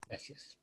Gracias.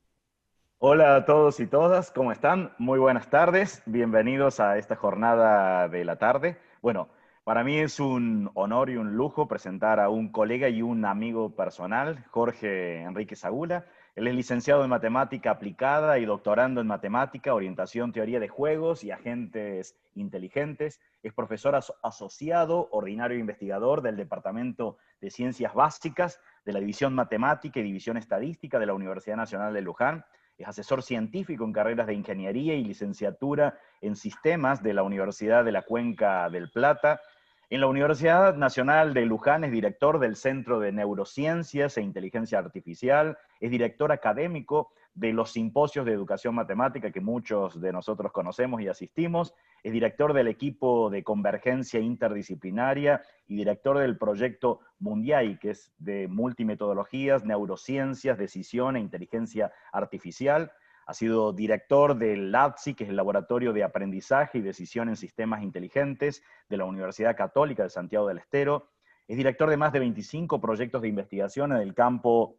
Hola a todos y todas, ¿cómo están? Muy buenas tardes, bienvenidos a esta jornada de la tarde. Bueno, para mí es un honor y un lujo presentar a un colega y un amigo personal, Jorge Enrique Sagula. Él es licenciado en Matemática Aplicada y doctorando en Matemática, Orientación, Teoría de Juegos y Agentes Inteligentes. Es profesor asociado, ordinario e investigador del Departamento de Ciencias Básicas de la División Matemática y División Estadística de la Universidad Nacional de Luján. Es asesor científico en carreras de ingeniería y licenciatura en sistemas de la Universidad de la Cuenca del Plata. En la Universidad Nacional de Luján es director del Centro de Neurociencias e Inteligencia Artificial, es director académico de los simposios de educación matemática que muchos de nosotros conocemos y asistimos, es director del equipo de convergencia interdisciplinaria y director del proyecto Mundial, que es de multimetodologías, neurociencias, decisión e inteligencia artificial. Ha sido director del LATSI, que es el Laboratorio de Aprendizaje y Decisión en Sistemas Inteligentes de la Universidad Católica de Santiago del Estero. Es director de más de 25 proyectos de investigación en el campo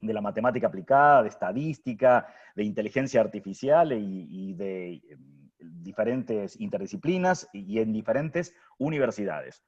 de la matemática aplicada, de estadística, de inteligencia artificial y de diferentes interdisciplinas y en diferentes universidades.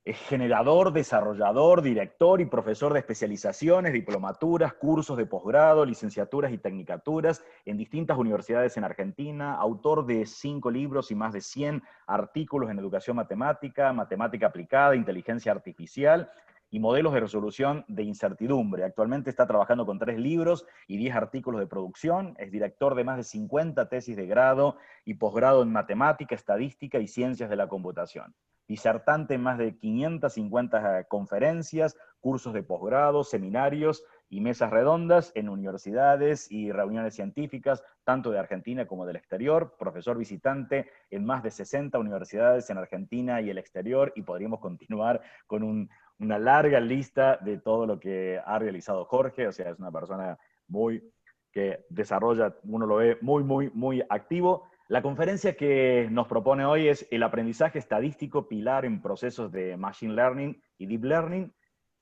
Es generador, desarrollador, director y profesor de especializaciones, diplomaturas, cursos de posgrado, licenciaturas y tecnicaturas en distintas universidades en Argentina, autor de 5 libros y más de 100 artículos en educación matemática, matemática aplicada, inteligencia artificial y modelos de resolución de incertidumbre. Actualmente está trabajando con 3 libros y 10 artículos de producción. Es director de más de 50 tesis de grado y posgrado en matemática, estadística y ciencias de la computación. Disertante en más de 550 conferencias, cursos de posgrado, seminarios y mesas redondas en universidades y reuniones científicas, tanto de Argentina como del exterior, profesor visitante en más de 60 universidades en Argentina y el exterior, y podríamos continuar con una larga lista de todo lo que ha realizado Jorge. O sea, es una persona muy que desarrolla, uno lo ve muy activo. La conferencia que nos propone hoy es el aprendizaje estadístico pilar en procesos de Machine Learning y Deep Learning.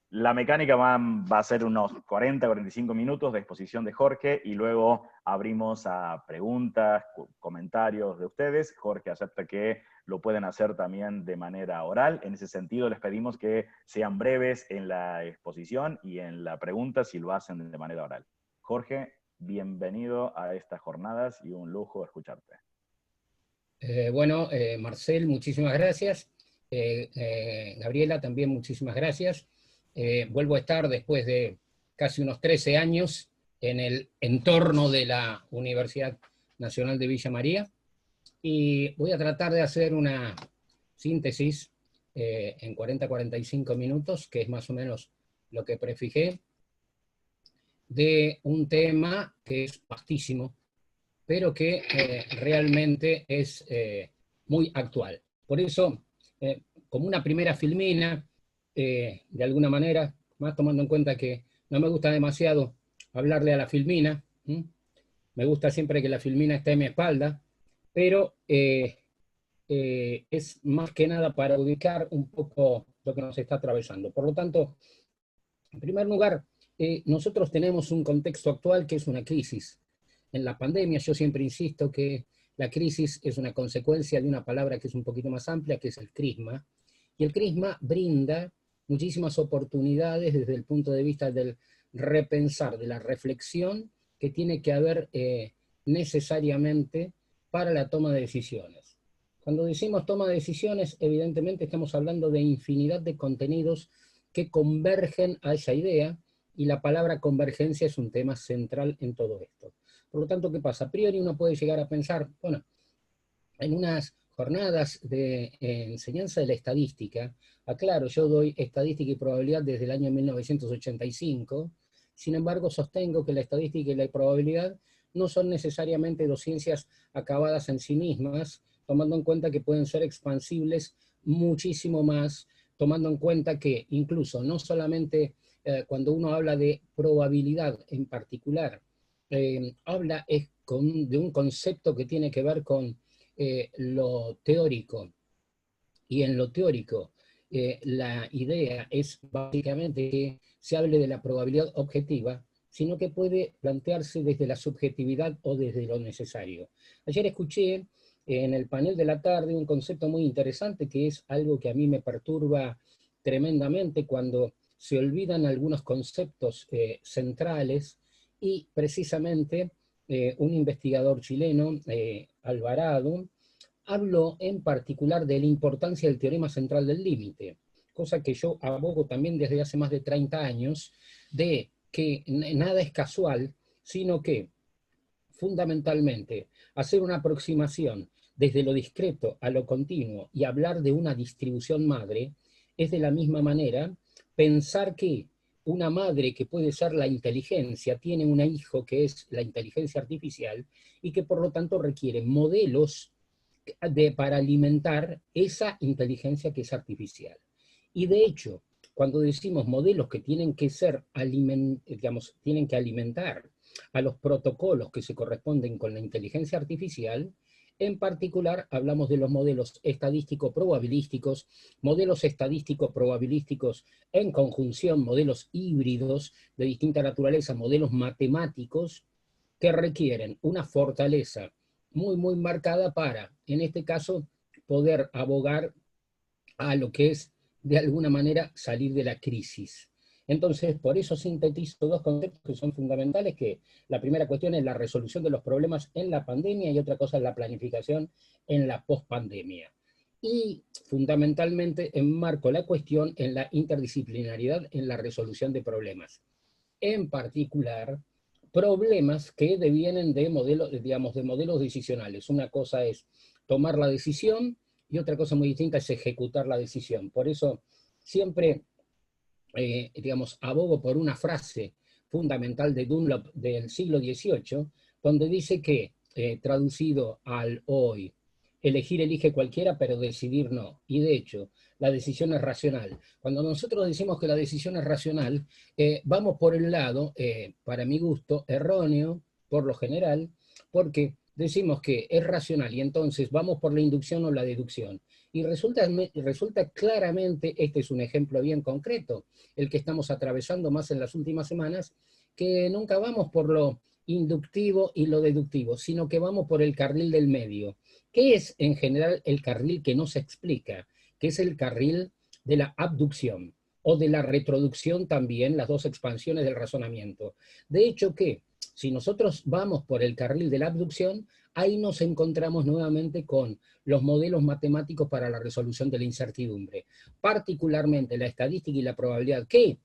La mecánica va a ser unos 40-45 minutos de exposición de Jorge y luego abrimos a preguntas, comentarios de ustedes. Jorge acepta que lo pueden hacer también de manera oral. En ese sentido, les pedimos que sean breves en la exposición y en la pregunta si lo hacen de manera oral. Jorge, bienvenido a estas jornadas y un lujo escucharte. Marcel, muchísimas gracias. Gabriela, también muchísimas gracias. Vuelvo a estar después de casi unos 13 años en el entorno de la Universidad Nacional de Villa María y voy a tratar de hacer una síntesis en 40-45 minutos, que es más o menos lo que prefijé, de un tema que es vastísimo, pero que realmente es muy actual. Por eso, como una primera filmina, de alguna manera, más tomando en cuenta que no me gusta demasiado hablarle a la filmina, me gusta siempre que la filmina esté a mi espalda, pero es más que nada para ubicar un poco lo que nos está atravesando. Por lo tanto, en primer lugar, nosotros tenemos un contexto actual que es una crisis. En la pandemia yo siempre insisto que la crisis es una consecuencia de una palabra que es un poquito más amplia, que es el crisma, y el crisma brinda muchísimas oportunidades desde el punto de vista del repensar, de la reflexión que tiene que haber necesariamente para la toma de decisiones. Cuando decimos toma de decisiones, evidentemente estamos hablando de infinidad de contenidos que convergen a esa idea, y la palabra convergencia es un tema central en todo esto. Por lo tanto, ¿qué pasa? A priori uno puede llegar a pensar, bueno, en unas jornadas de enseñanza de la estadística, aclaro, yo doy estadística y probabilidad desde el año 1985, sin embargo sostengo que la estadística y la probabilidad no son necesariamente dos ciencias acabadas en sí mismas, tomando en cuenta que pueden ser expansibles muchísimo más, tomando en cuenta que incluso no solamente cuando uno habla de probabilidad en particular, habla de un concepto que tiene que ver con lo teórico, y en lo teórico la idea es básicamente que se hable de la probabilidad objetiva, sino que puede plantearse desde la subjetividad o desde lo necesario. Ayer escuché en el panel de la tarde un concepto muy interesante que es algo que a mí me perturba tremendamente cuando se olvidan algunos conceptos centrales y precisamente un investigador chileno, Alvarado, habló en particular de la importancia del teorema central del límite, cosa que yo abogo también desde hace más de 30 años, de que nada es casual, sino que fundamentalmente hacer una aproximación desde lo discreto a lo continuo y hablar de una distribución madre es de la misma manera pensar que una madre que puede ser la inteligencia tiene un hijo que es la inteligencia artificial y que por lo tanto requiere modelos para alimentar esa inteligencia que es artificial. Y de hecho, cuando decimos modelos que tienen que ser, digamos, tienen que alimentar a los protocolos que se corresponden con la inteligencia artificial, en particular hablamos de los modelos estadístico-probabilísticos, modelos estadístico-probabilísticos en conjunción, modelos híbridos de distinta naturaleza, modelos matemáticos que requieren una fortaleza muy marcada para, en este caso, poder abogar a lo que es, de alguna manera, salir de la crisis. Entonces, por eso sintetizo dos conceptos que son fundamentales, que la primera cuestión es la resolución de los problemas en la pandemia y otra cosa es la planificación en la pospandemia. Y fundamentalmente enmarco la cuestión en la interdisciplinariedad en la resolución de problemas. En particular, problemas que devienen de modelos, digamos, de modelos decisionales. Una cosa es tomar la decisión y otra cosa muy distinta es ejecutar la decisión. Por eso siempre, digamos, abogo por una frase fundamental de Dunlop del siglo XVIII, donde dice que, traducido al hoy, elegir elige cualquiera, pero decidir no. Y de hecho, la decisión es racional. Cuando nosotros decimos que la decisión es racional, vamos por el lado, para mi gusto, erróneo, por lo general, porque decimos que es racional y entonces vamos por la inducción o la deducción. Y resulta claramente, este es un ejemplo bien concreto, el que estamos atravesando más en las últimas semanas, que nunca vamos por lo inductivo y lo deductivo, sino que vamos por el carril del medio, que es en general el carril que no se explica, que es el carril de la abducción o de la retroducción también, las dos expansiones del razonamiento. De hecho que si nosotros vamos por el carril de la abducción, ahí nos encontramos nuevamente con los modelos matemáticos para la resolución de la incertidumbre, particularmente la estadística y la probabilidad, que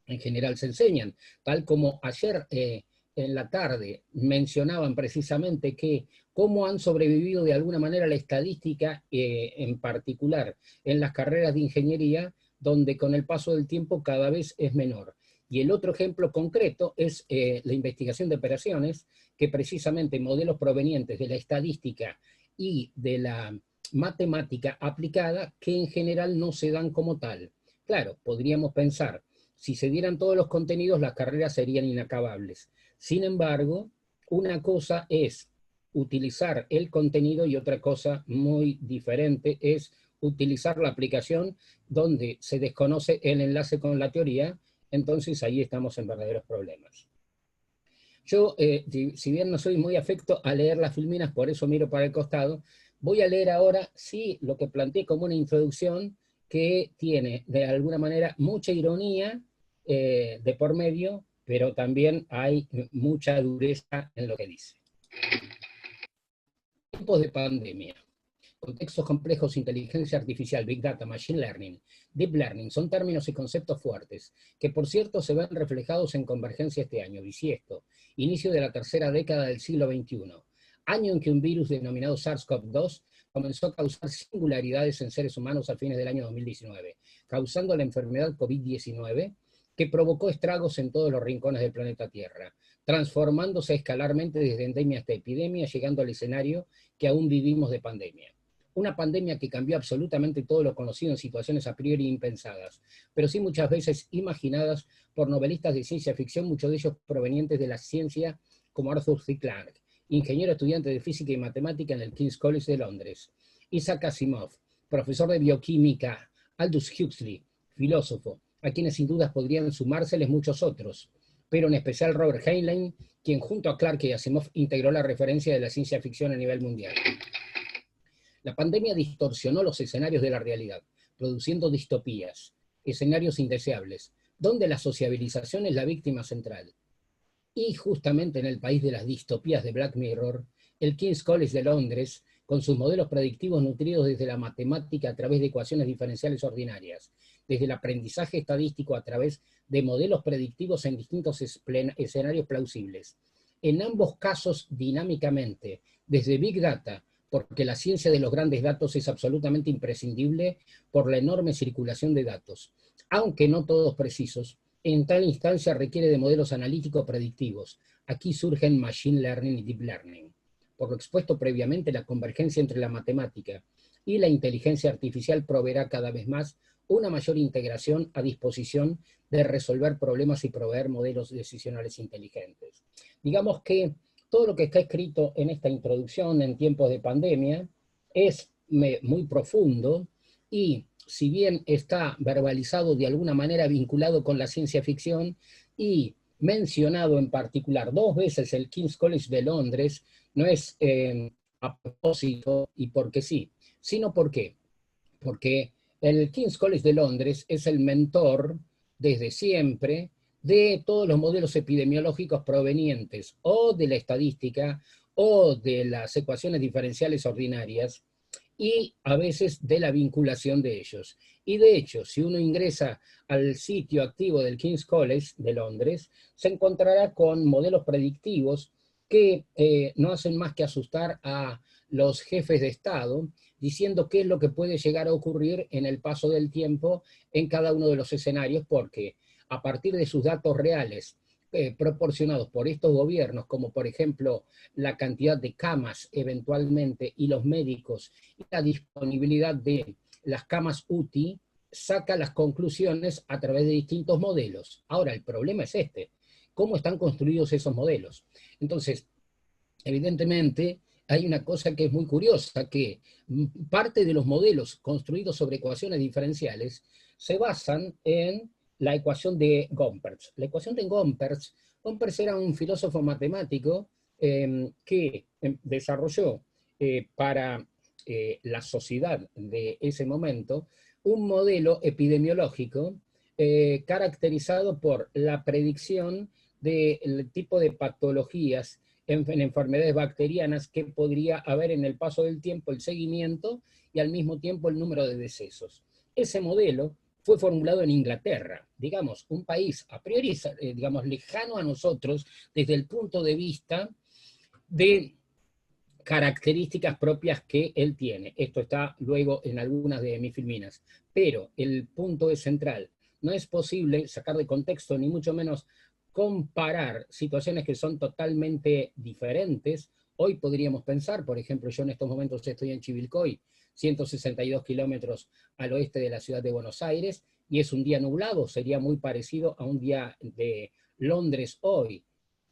en general se enseñan, tal como ayer en la tarde mencionaban precisamente que cómo han sobrevivido de alguna manera la estadística, en particular en las carreras de ingeniería, donde con el paso del tiempo cada vez es menor. Y el otro ejemplo concreto es la investigación de operaciones, que precisamente modelos provenientes de la estadística y de la matemática aplicada, que en general no se dan como tal. Claro, podríamos pensar, si se dieran todos los contenidos, las carreras serían inacabables. Sin embargo, una cosa es utilizar el contenido y otra cosa muy diferente es utilizar la aplicación donde se desconoce el enlace con la teoría, entonces ahí estamos en verdaderos problemas. Yo, si bien no soy muy afecto a leer las filminas, por eso miro para el costado, voy a leer ahora, sí, lo que planteé como una introducción que tiene, de alguna manera, mucha ironía de por medio, pero también hay mucha dureza en lo que dice. Tiempos de pandemia. Contextos complejos, inteligencia artificial, Big Data, Machine Learning, Deep Learning, son términos y conceptos fuertes, que por cierto se ven reflejados en Convergencia este año, bisiesto, inicio de la tercera década del siglo XXI, año en que un virus denominado SARS-CoV-2 comenzó a causar singularidades en seres humanos a fines del año 2019, causando la enfermedad COVID-19, que provocó estragos en todos los rincones del planeta Tierra, transformándose escalarmente desde endemia hasta epidemia, llegando al escenario que aún vivimos de pandemia. Una pandemia que cambió absolutamente todo lo conocido en situaciones a priori impensadas, pero sí muchas veces imaginadas por novelistas de ciencia ficción, muchos de ellos provenientes de la ciencia, como Arthur C. Clarke, ingeniero estudiante de física y matemática en el King's College de Londres, Isaac Asimov, profesor de bioquímica, Aldous Huxley, filósofo, a quienes sin dudas podrían sumárseles muchos otros, pero en especial Robert Heinlein, quien junto a Clarke y Asimov integró la referencia de la ciencia ficción a nivel mundial. La pandemia distorsionó los escenarios de la realidad, produciendo distopías, escenarios indeseables, donde la sociabilización es la víctima central. Y justamente en el país de las distopías de Black Mirror, el King's College de Londres, con sus modelos predictivos nutridos desde la matemática a través de ecuaciones diferenciales ordinarias, desde el aprendizaje estadístico a través de modelos predictivos en distintos escenarios plausibles. En ambos casos dinámicamente, desde Big Data, porque la ciencia de los grandes datos es absolutamente imprescindible por la enorme circulación de datos, aunque no todos precisos. En tal instancia requiere de modelos analíticos predictivos. Aquí surgen Machine Learning y Deep Learning. Por lo expuesto previamente, la convergencia entre la matemática y la inteligencia artificial proveerá cada vez más una mayor integración a disposición de resolver problemas y proveer modelos decisionales inteligentes. Digamos que todo lo que está escrito en esta introducción en tiempos de pandemia es muy profundo y si bien está verbalizado de alguna manera vinculado con la ciencia ficción y mencionado en particular 2 veces el King's College de Londres, no es a propósito y porque sí, sino porque el King's College de Londres es el mentor desde siempre de todos los modelos epidemiológicos provenientes o de la estadística o de las ecuaciones diferenciales ordinarias, y a veces de la vinculación de ellos. Y de hecho, si uno ingresa al sitio activo del King's College de Londres, se encontrará con modelos predictivos que no hacen más que asustar a los jefes de Estado, diciendo qué es lo que puede llegar a ocurrir en el paso del tiempo en cada uno de los escenarios, porque a partir de sus datos reales, proporcionados por estos gobiernos, como por ejemplo la cantidad de camas eventualmente y los médicos y la disponibilidad de las camas UTI, saca las conclusiones a través de distintos modelos. Ahora, el problema es este, ¿cómo están construidos esos modelos? Entonces, evidentemente, hay una cosa que es muy curiosa, que parte de los modelos construidos sobre ecuaciones diferenciales se basan en la ecuación de Gompertz. La ecuación de Gompertz era un filósofo matemático que desarrolló para la sociedad de ese momento un modelo epidemiológico caracterizado por la predicción del tipo de patologías en enfermedades bacterianas que podría haber en el paso del tiempo, el seguimiento y al mismo tiempo el número de decesos. Ese modelo fue formulado en Inglaterra, digamos, un país a priori, digamos, lejano a nosotros desde el punto de vista de características propias que él tiene. Esto está luego en algunas de mis filminas. Pero el punto es central. No es posible sacar de contexto, ni mucho menos comparar situaciones que son totalmente diferentes. Hoy podríamos pensar, por ejemplo, yo en estos momentos estoy en Chivilcoy, 162 kilómetros al oeste de la ciudad de Buenos Aires, y es un día nublado, sería muy parecido a un día de Londres hoy.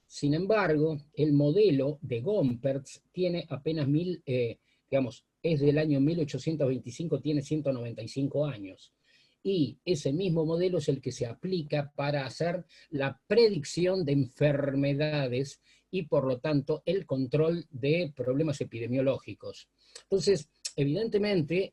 Sin embargo, el modelo de Gompertz tiene apenas digamos, es del año 1825, tiene 195 años. Y ese mismo modelo es el que se aplica para hacer la predicción de enfermedades y, por lo tanto, el control de problemas epidemiológicos. Entonces, evidentemente,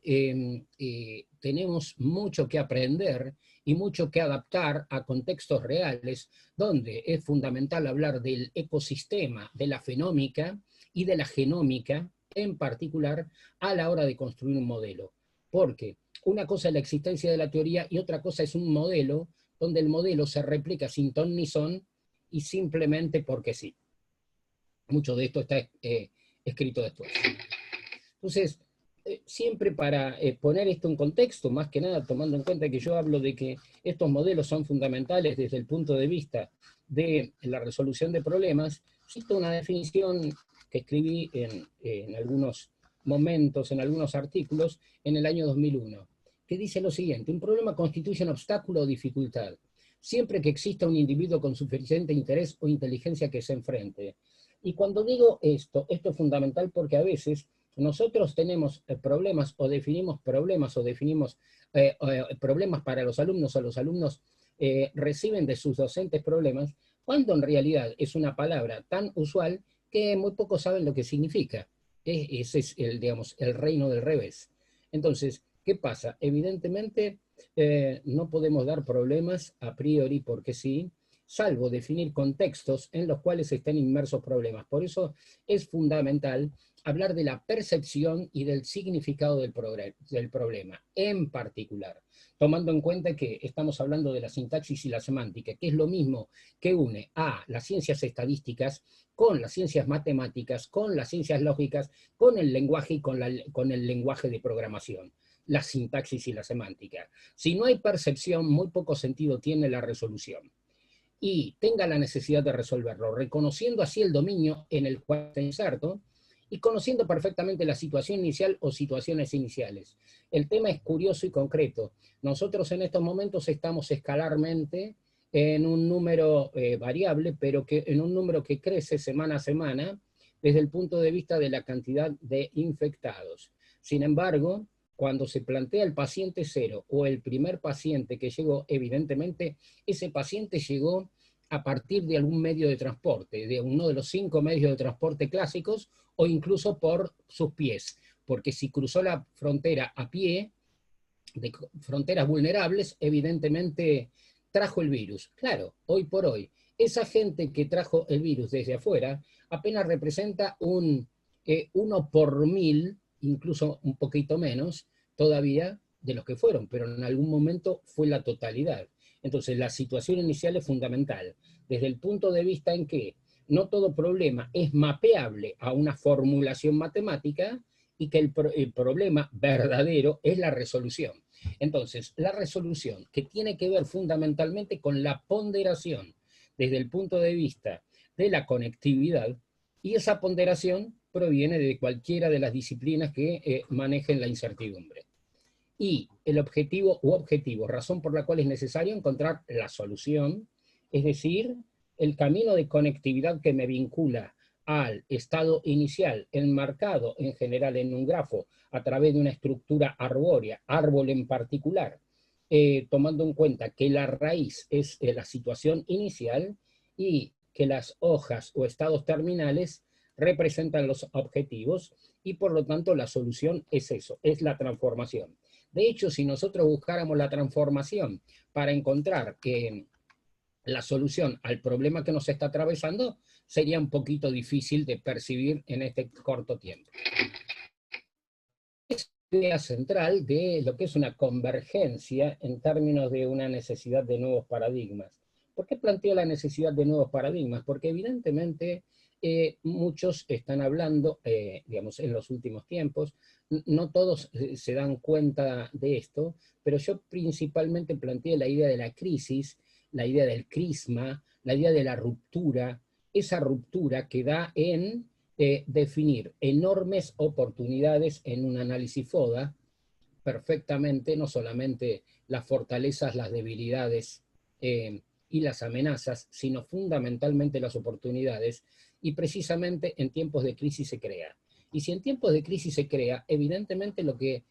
tenemos mucho que aprender y mucho que adaptar a contextos reales, donde es fundamental hablar del ecosistema, de la fenómica y de la genómica, en particular, a la hora de construir un modelo. Porque una cosa es la existencia de la teoría y otra cosa es un modelo, donde el modelo se replica sin ton ni son y simplemente porque sí. Mucho de esto está escrito después. Entonces, siempre para poner esto en contexto, más que nada tomando en cuenta que yo hablo de que estos modelos son fundamentales desde el punto de vista de la resolución de problemas, cito una definición que escribí en algunos momentos, en algunos artículos, en el año 2001, que dice lo siguiente: un problema constituye un obstáculo o dificultad, siempre que exista un individuo con suficiente interés o inteligencia que se enfrente. Y cuando digo esto es fundamental porque a veces nosotros tenemos problemas o definimos problemas problemas para los alumnos o los alumnos reciben de sus docentes problemas, cuando en realidad es una palabra tan usual que muy pocos saben lo que significa. Ese es el, digamos, el reino del revés. Entonces, ¿qué pasa? Evidentemente, no podemos dar problemas a priori porque sí, salvo definir contextos en los cuales estén inmersos problemas. Por eso es fundamental hablar de la percepción y del significado del problema, en particular, tomando en cuenta que estamos hablando de la sintaxis y la semántica, que es lo mismo que une a las ciencias estadísticas con las ciencias matemáticas, con las ciencias lógicas, con el lenguaje y con el lenguaje de programación, la sintaxis y la semántica. Si no hay percepción, muy poco sentido tiene la resolución. Y tenga la necesidad de resolverlo, reconociendo así el dominio en el cual está inserto y conociendo perfectamente la situación inicial o situaciones iniciales. El tema es curioso y concreto. Nosotros en estos momentos estamos escalarmente en un número variable, pero que en un número que crece semana a semana desde el punto de vista de la cantidad de infectados. Sin embargo, cuando se plantea el paciente cero o el primer paciente que llegó, evidentemente ese paciente llegó a partir de algún medio de transporte, de uno de los 5 medios de transporte clásicos o incluso por sus pies, porque si cruzó la frontera a pie, de fronteras vulnerables, evidentemente trajo el virus. Claro, hoy por hoy, esa gente que trajo el virus desde afuera apenas representa un 1 por 1000, incluso un poquito menos todavía de los que fueron, pero en algún momento fue la totalidad. Entonces, la situación inicial es fundamental, desde el punto de vista en que no todo problema es mapeable a una formulación matemática y que el problema verdadero es la resolución. Entonces, la resolución, que tiene que ver fundamentalmente con la ponderación desde el punto de vista de la conectividad, y esa ponderación proviene de cualquiera de las disciplinas que manejen la incertidumbre. Y el objetivo u objetivo, razón por la cual es necesario encontrar la solución, es decir, el camino de conectividad que me vincula al estado inicial, enmarcado en general en un grafo a través de una estructura arbórea, árbol en particular, tomando en cuenta que la raíz es la situación inicial y que las hojas o estados terminales representan los objetivos y por lo tanto la solución es eso, es la transformación. De hecho, si nosotros buscáramos la transformación para encontrar la solución al problema que nos está atravesando, sería un poquito difícil de percibir en este corto tiempo. Es la idea central de lo que es una convergencia en términos de una necesidad de nuevos paradigmas. ¿Por qué planteo la necesidad de nuevos paradigmas? Porque evidentemente muchos están hablando, digamos, en los últimos tiempos, no todos se dan cuenta de esto, pero yo principalmente planteé la idea de la crisis, la idea del crisma, la idea de la ruptura, esa ruptura que da en definir enormes oportunidades en un análisis FODA, perfectamente, no solamente las fortalezas, las debilidades y las amenazas, sino fundamentalmente las oportunidades, y precisamente en tiempos de crisis se crea. Y si en tiempos de crisis se crea, evidentemente lo que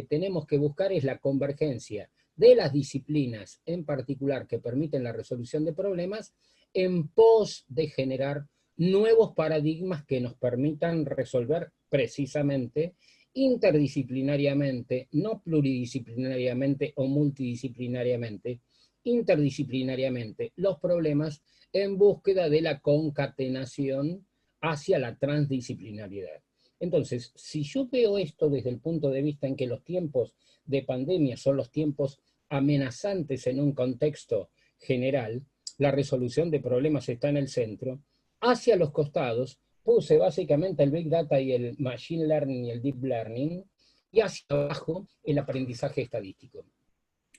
tenemos que buscar es la convergencia de las disciplinas en particular que permiten la resolución de problemas en pos de generar nuevos paradigmas que nos permitan resolver precisamente interdisciplinariamente, no pluridisciplinariamente o multidisciplinariamente, interdisciplinariamente los problemas en búsqueda de la concatenación hacia la transdisciplinariedad. Entonces, si yo veo esto desde el punto de vista en que los tiempos de pandemia son los tiempos amenazantes en un contexto general, la resolución de problemas está en el centro, hacia los costados puse básicamente el Big Data y el Machine Learning y el Deep Learning, y hacia abajo el aprendizaje estadístico.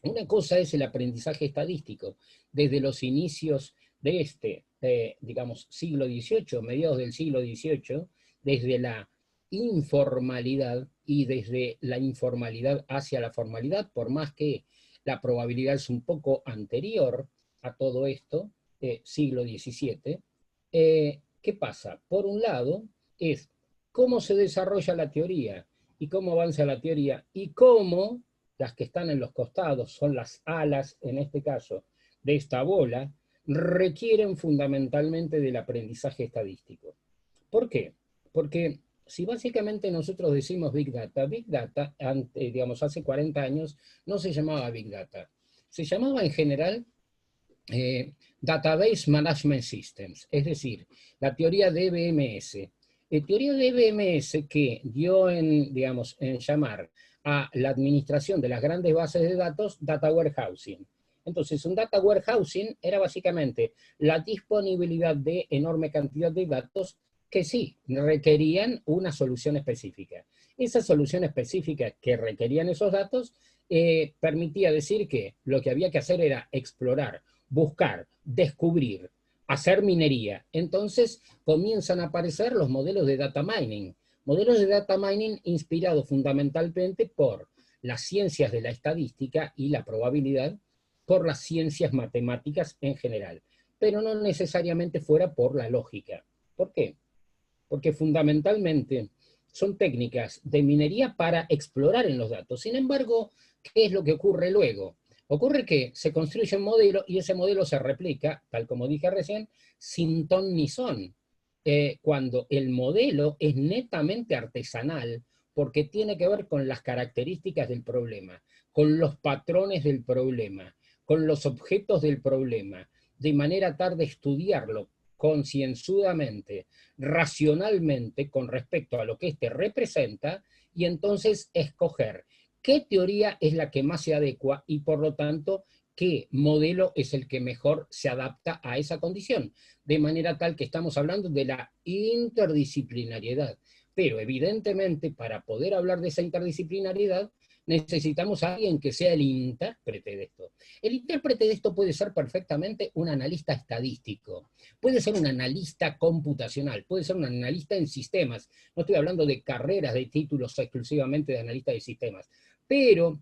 Una cosa es el aprendizaje estadístico desde los inicios de digamos, siglo XVIII, mediados del siglo XVIII, desde la informalidad y desde la informalidad hacia la formalidad, por más que la probabilidad es un poco anterior a todo esto, siglo XVII. ¿Qué pasa? Por un lado, es cómo se desarrolla la teoría y cómo avanza la teoría y cómo las que están en los costados son las alas, en este caso, de esta bola, requieren fundamentalmente del aprendizaje estadístico. ¿Por qué? Porque si básicamente nosotros decimos Big Data, digamos, hace 40 años no se llamaba Big Data. Se llamaba en general Database Management Systems, es decir, la teoría DBMS. Teoría DBMS que dio digamos, en llamar a la administración de las grandes bases de datos Data Warehousing. Entonces, un Data Warehousing era básicamente la disponibilidad de enorme cantidad de datos que sí requerían una solución específica. Esa solución específica que requerían esos datos permitía decir que lo que había que hacer era explorar, buscar, descubrir, hacer minería. Entonces comienzan a aparecer los modelos de data mining inspirados fundamentalmente por las ciencias de la estadística y la probabilidad, por las ciencias matemáticas en general, pero no necesariamente fuera por la lógica. ¿Por qué? Porque fundamentalmente son técnicas de minería para explorar en los datos. Sin embargo, ¿qué es lo que ocurre luego? Ocurre que se construye un modelo y ese modelo se replica, tal como dije recién, sin ton ni son. Cuando el modelo es netamente artesanal, porque tiene que ver con las características del problema, con los patrones del problema, con los objetos del problema, de manera tal de estudiarlo concienzudamente, racionalmente, con respecto a lo que éste representa, y entonces escoger qué teoría es la que más se adecua y por lo tanto qué modelo es el que mejor se adapta a esa condición. De manera tal que estamos hablando de la interdisciplinariedad. Pero evidentemente para poder hablar de esa interdisciplinariedad necesitamos a alguien que sea el intérprete de esto. El intérprete de esto puede ser perfectamente un analista estadístico, puede ser un analista computacional, puede ser un analista en sistemas. No estoy hablando de carreras, de títulos exclusivamente de analista de sistemas, pero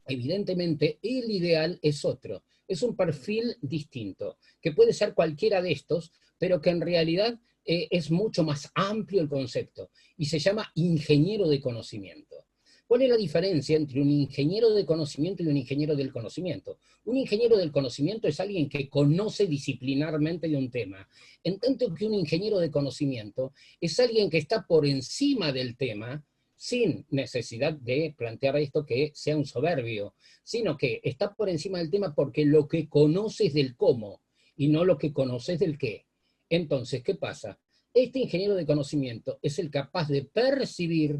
evidentemente el ideal es otro, es un perfil distinto, que puede ser cualquiera de estos, pero que en realidad es mucho más amplio el concepto y se llama ingeniero de conocimiento. ¿Cuál es la diferencia entre un ingeniero de conocimiento y un ingeniero del conocimiento? Un ingeniero del conocimiento es alguien que conoce disciplinarmente de un tema, en tanto que un ingeniero de conocimiento es alguien que está por encima del tema, sin necesidad de plantear esto que sea un soberbio, sino que está por encima del tema porque lo que conoces del cómo y no lo que conoces del qué. Entonces, ¿qué pasa? Este ingeniero de conocimiento es el capaz de percibir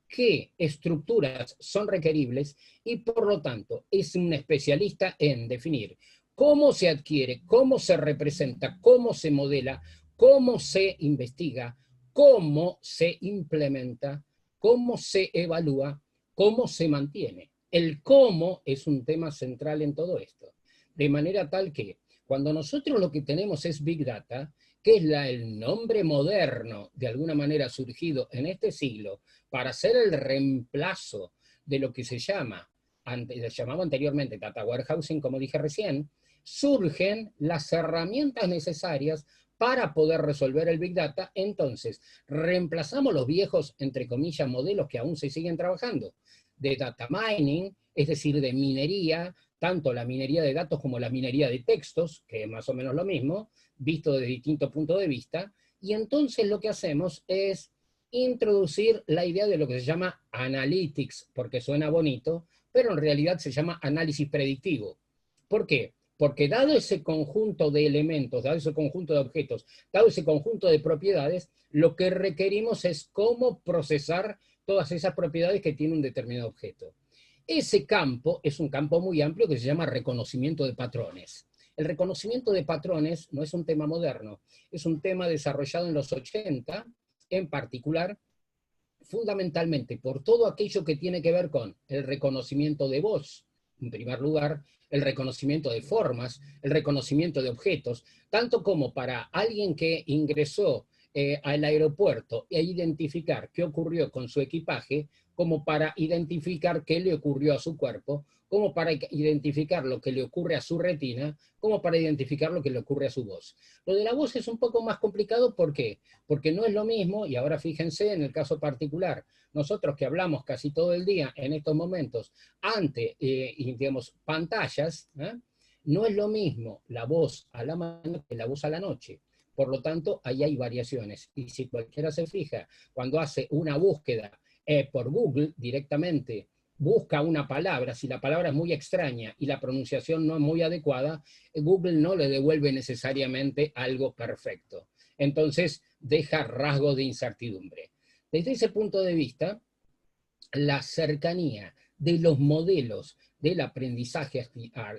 qué estructuras son requeribles y por lo tanto es un especialista en definir cómo se adquiere, cómo se representa, cómo se modela, cómo se investiga, cómo se implementa, cómo se evalúa, cómo se mantiene. El cómo es un tema central en todo esto. De manera tal que cuando nosotros lo que tenemos es Big Data, que es el nombre moderno, de alguna manera surgido en este siglo, para hacer el reemplazo de lo que se llamaba anteriormente Data Warehousing, como dije recién, surgen las herramientas necesarias para poder resolver el Big Data. Entonces, reemplazamos los viejos, entre comillas, modelos que aún se siguen trabajando, de data mining, es decir, de minería, tanto la minería de datos como la minería de textos, que es más o menos lo mismo, visto desde distintos puntos de vista, y entonces lo que hacemos es introducir la idea de lo que se llama analytics, porque suena bonito, pero en realidad se llama análisis predictivo. ¿Por qué? Porque dado ese conjunto de elementos, dado ese conjunto de objetos, dado ese conjunto de propiedades, lo que requerimos es cómo procesar todas esas propiedades que tiene un determinado objeto. Ese campo es un campo muy amplio que se llama reconocimiento de patrones. El reconocimiento de patrones no es un tema moderno, es un tema desarrollado en los 80, en particular, fundamentalmente por todo aquello que tiene que ver con el reconocimiento de voz, en primer lugar, el reconocimiento de formas, el reconocimiento de objetos, tanto como para alguien que ingresó al aeropuerto e identificar qué ocurrió con su equipaje, como para identificar qué le ocurrió a su cuerpo, como para identificar lo que le ocurre a su retina, como para identificar lo que le ocurre a su voz. Lo de la voz es un poco más complicado, ¿por qué? Porque no es lo mismo, y ahora fíjense en el caso particular, nosotros que hablamos casi todo el día en estos momentos ante, digamos, pantallas, No es lo mismo la voz a la mañana que la voz a la noche. Por lo tanto, ahí hay variaciones. Y si cualquiera se fija, cuando hace una búsqueda por Google directamente, busca una palabra, si la palabra es muy extraña y la pronunciación no es muy adecuada, Google no le devuelve necesariamente algo perfecto. Entonces, deja rasgos de incertidumbre. Desde ese punto de vista, la cercanía de los modelos del aprendizaje,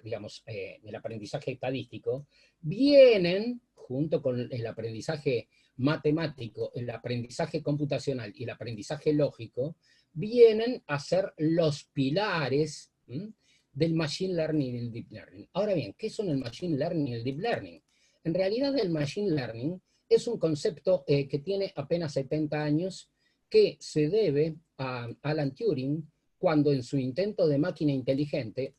digamos, del aprendizaje estadístico, vienen, junto con el aprendizaje matemático, el aprendizaje computacional y el aprendizaje lógico, vienen a ser los pilares del Machine Learning y el Deep Learning. Ahora bien, ¿qué son el Machine Learning y el Deep Learning? En realidad el Machine Learning es un concepto que tiene apenas 70 años, que se debe a Alan Turing, cuando en su intento de máquina inteligente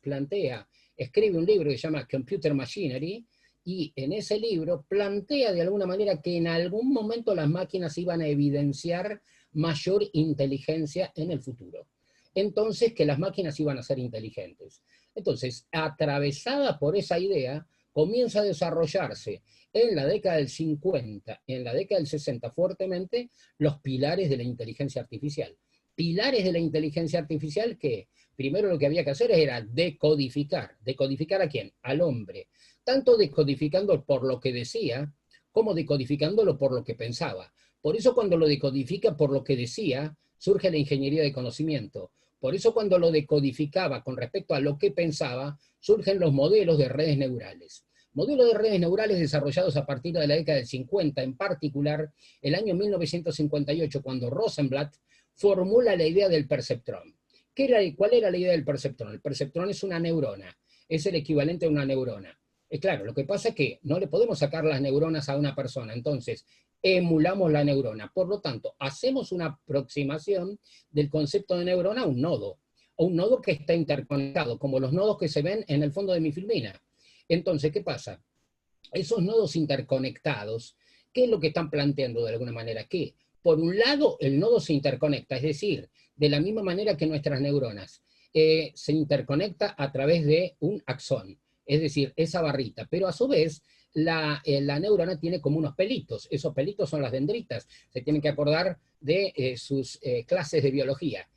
escribe un libro que se llama Computer Machinery, y en ese libro plantea de alguna manera que en algún momento las máquinas iban a evidenciar mayor inteligencia en el futuro. Entonces, que las máquinas iban a ser inteligentes. Entonces, atravesada por esa idea, comienza a desarrollarse en la década del 50, en la década del 60 fuertemente, los pilares de la inteligencia artificial. Pilares de la inteligencia artificial que primero lo que había que hacer era decodificar. ¿Decodificar a quién? Al hombre. Tanto decodificando por lo que decía, como decodificándolo por lo que pensaba. Por eso cuando lo decodifica por lo que decía, surge la ingeniería de conocimiento. Por eso cuando lo decodificaba con respecto a lo que pensaba, surgen los modelos de redes neurales. Modelos de redes neurales desarrollados a partir de la década del 50, en particular el año 1958, cuando Rosenblatt formula la idea del perceptrón. ¿Cuál era la idea del perceptrón? El perceptrón es una neurona, es el equivalente a una neurona. Claro, lo que pasa es que no le podemos sacar las neuronas a una persona, entonces emulamos la neurona. Por lo tanto, hacemos una aproximación del concepto de neurona a un nodo que está interconectado, como los nodos que se ven en el fondo de mi filmina. Entonces, ¿qué pasa? Esos nodos interconectados, ¿qué es lo que están planteando de alguna manera? Que, por un lado, el nodo se interconecta, es decir, de la misma manera que nuestras neuronas, se interconecta a través de un axón, es decir, esa barrita, pero a su vez, la neurona tiene como unos pelitos, esos pelitos son las dendritas, se tienen que acordar de sus clases de biología.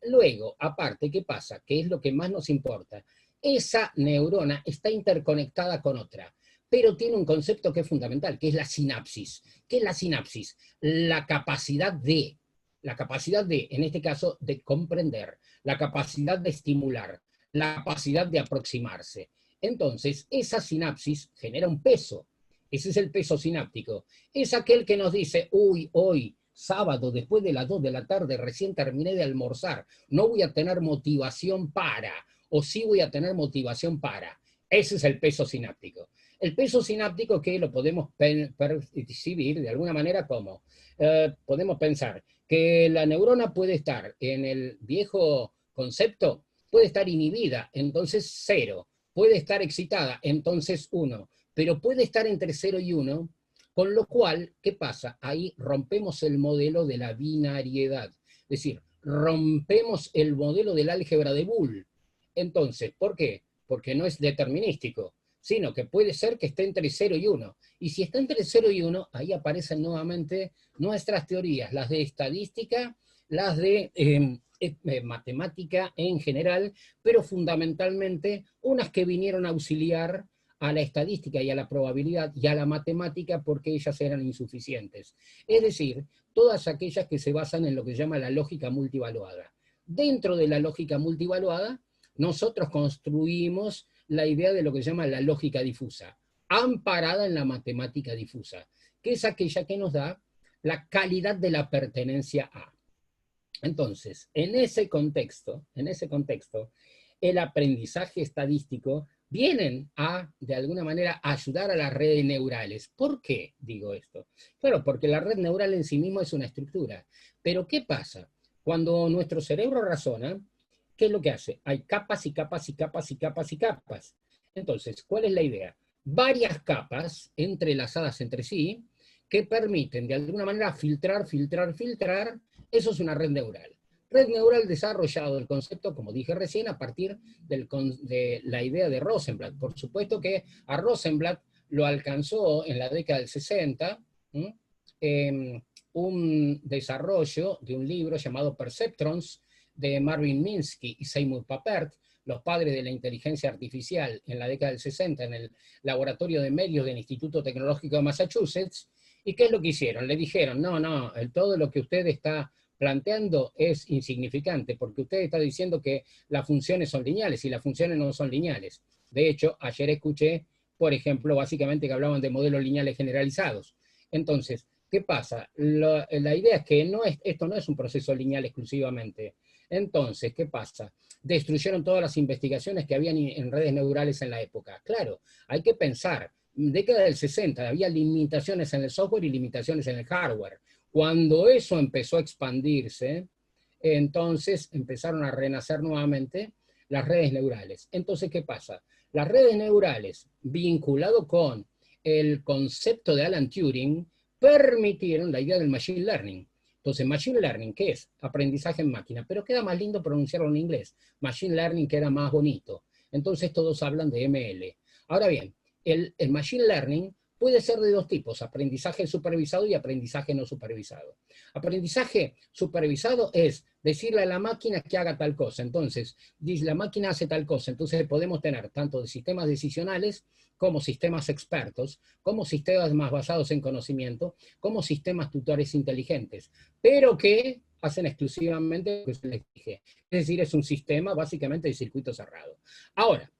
Luego, aparte, ¿qué pasa? ¿Qué es lo que más nos importa? Esa neurona está interconectada con otra, pero tiene un concepto que es fundamental, que es la sinapsis. ¿Qué es la sinapsis? La capacidad de, en este caso, de comprender, la capacidad de estimular, la capacidad de aproximarse. Entonces, esa sinapsis genera un peso. Ese es el peso sináptico. Es aquel que nos dice, uy, hoy, sábado, después de las 2 de la tarde, recién terminé de almorzar, no voy a tener motivación para, o sí voy a tener motivación para. Ese es el peso sináptico. El peso sináptico que lo podemos percibir de alguna manera como, podemos pensar que la neurona puede estar en el viejo concepto, puede estar inhibida, entonces 0, puede estar excitada, entonces 1, pero puede estar entre 0 y 1, con lo cual, ¿qué pasa? Ahí rompemos el modelo de la binariedad, es decir, rompemos el modelo del álgebra de Boole. Entonces, ¿por qué? Porque no es determinístico, sino que puede ser que esté entre 0 y 1. Y si está entre 0 y 1, ahí aparecen nuevamente nuestras teorías, las de estadística, las de matemática en general, pero fundamentalmente unas que vinieron a auxiliar a la estadística y a la probabilidad y a la matemática porque ellas eran insuficientes. Es decir, todas aquellas que se basan en lo que se llama la lógica multivaluada. Dentro de la lógica multivaluada, nosotros construimos la idea de lo que se llama la lógica difusa, amparada en la matemática difusa, que es aquella que nos da la calidad de la pertenencia a. Entonces, en ese contexto, el aprendizaje estadístico vienen a, de alguna manera, ayudar a las redes neurales. ¿Por qué digo esto? Claro, porque la red neural en sí misma es una estructura. Pero ¿qué pasa? Cuando nuestro cerebro razona, ¿qué es lo que hace? Hay capas y capas y capas y capas y capas. Entonces, ¿cuál es la idea? Varias capas entrelazadas entre sí que permiten de alguna manera filtrar. Eso es una red neural. Red neural desarrollado el concepto, como dije recién, a partir de la idea de Rosenblatt. Por supuesto que a Rosenblatt lo alcanzó en la década del 60, un desarrollo de un libro llamado Perceptrons, de Marvin Minsky y Seymour Papert, los padres de la inteligencia artificial en la década del 60 en el laboratorio de medios del Instituto Tecnológico de Massachusetts. ¿Y qué es lo que hicieron? Le dijeron, no, todo lo que usted está planteando es insignificante, porque usted está diciendo que las funciones son lineales, y las funciones no son lineales. De hecho, ayer escuché, por ejemplo, básicamente que hablaban de modelos lineales generalizados. Entonces, ¿qué pasa? La idea es que esto no es un proceso lineal exclusivamente. Entonces, ¿qué pasa? Destruyeron todas las investigaciones que habían en redes neurales en la época. Claro, hay que pensar, década del 60 había limitaciones en el software y limitaciones en el hardware. Cuando eso empezó a expandirse, entonces empezaron a renacer nuevamente las redes neurales. Entonces, ¿qué pasa? Las redes neurales, vinculado con el concepto de Alan Turing, permitieron la idea del machine learning. Entonces, machine learning, ¿qué es? Aprendizaje en máquina, pero queda más lindo pronunciarlo en inglés. Machine learning queda más bonito. Entonces, todos hablan de ML. Ahora bien, el machine learning puede ser de dos tipos, aprendizaje supervisado y aprendizaje no supervisado. Aprendizaje supervisado es decirle a la máquina que haga tal cosa. Entonces, dice, la máquina hace tal cosa. Entonces podemos tener tanto de sistemas decisionales como sistemas expertos, como sistemas más basados en conocimiento, como sistemas tutores inteligentes, pero que hacen exclusivamente lo que se les dije. Es decir, es un sistema básicamente de circuito cerrado. Ahora,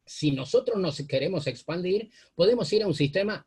si nosotros nos queremos expandir, podemos ir a un sistema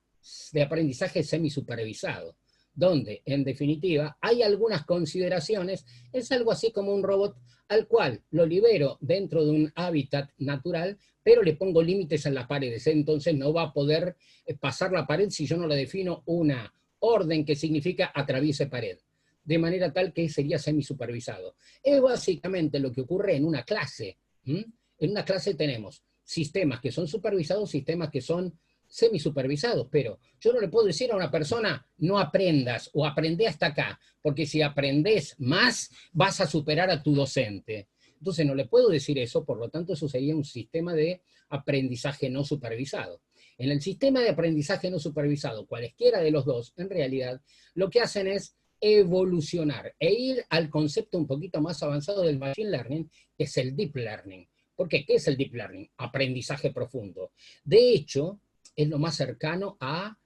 de aprendizaje semisupervisado, donde, en definitiva, hay algunas consideraciones, es algo así como un robot al cual lo libero dentro de un hábitat natural, pero le pongo límites en las paredes, entonces no va a poder pasar la pared si yo no le defino una orden que significa atraviese pared, de manera tal que sería semisupervisado. Es básicamente lo que ocurre en una clase. En una clase tenemos sistemas que son supervisados, sistemas que son semisupervisados, pero yo no le puedo decir a una persona, no aprendas o aprende hasta acá, porque si aprendes más, vas a superar a tu docente. Entonces no le puedo decir eso, por lo tanto eso sería un sistema de aprendizaje no supervisado. En el sistema de aprendizaje no supervisado, cualesquiera de los dos, en realidad, lo que hacen es evolucionar e ir al concepto un poquito más avanzado del machine learning, que es el deep learning. ¿Por qué? ¿Qué es el deep learning? Aprendizaje profundo. De hecho, es lo más cercano al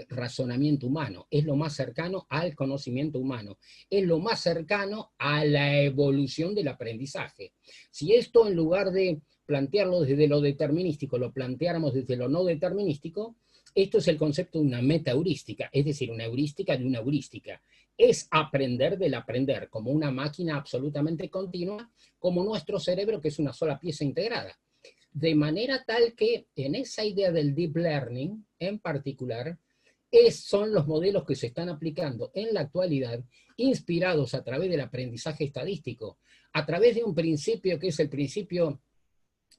razonamiento humano, es lo más cercano al conocimiento humano, es lo más cercano a la evolución del aprendizaje. Si esto, en lugar de plantearlo desde lo determinístico, lo planteáramos desde lo no determinístico, esto es el concepto de una metaheurística, es decir, una heurística de una heurística. Es aprender del aprender, como una máquina absolutamente continua, como nuestro cerebro, que es una sola pieza integrada. De manera tal que en esa idea del deep learning, en particular, son los modelos que se están aplicando en la actualidad, inspirados a través del aprendizaje estadístico, a través de un principio que es el principio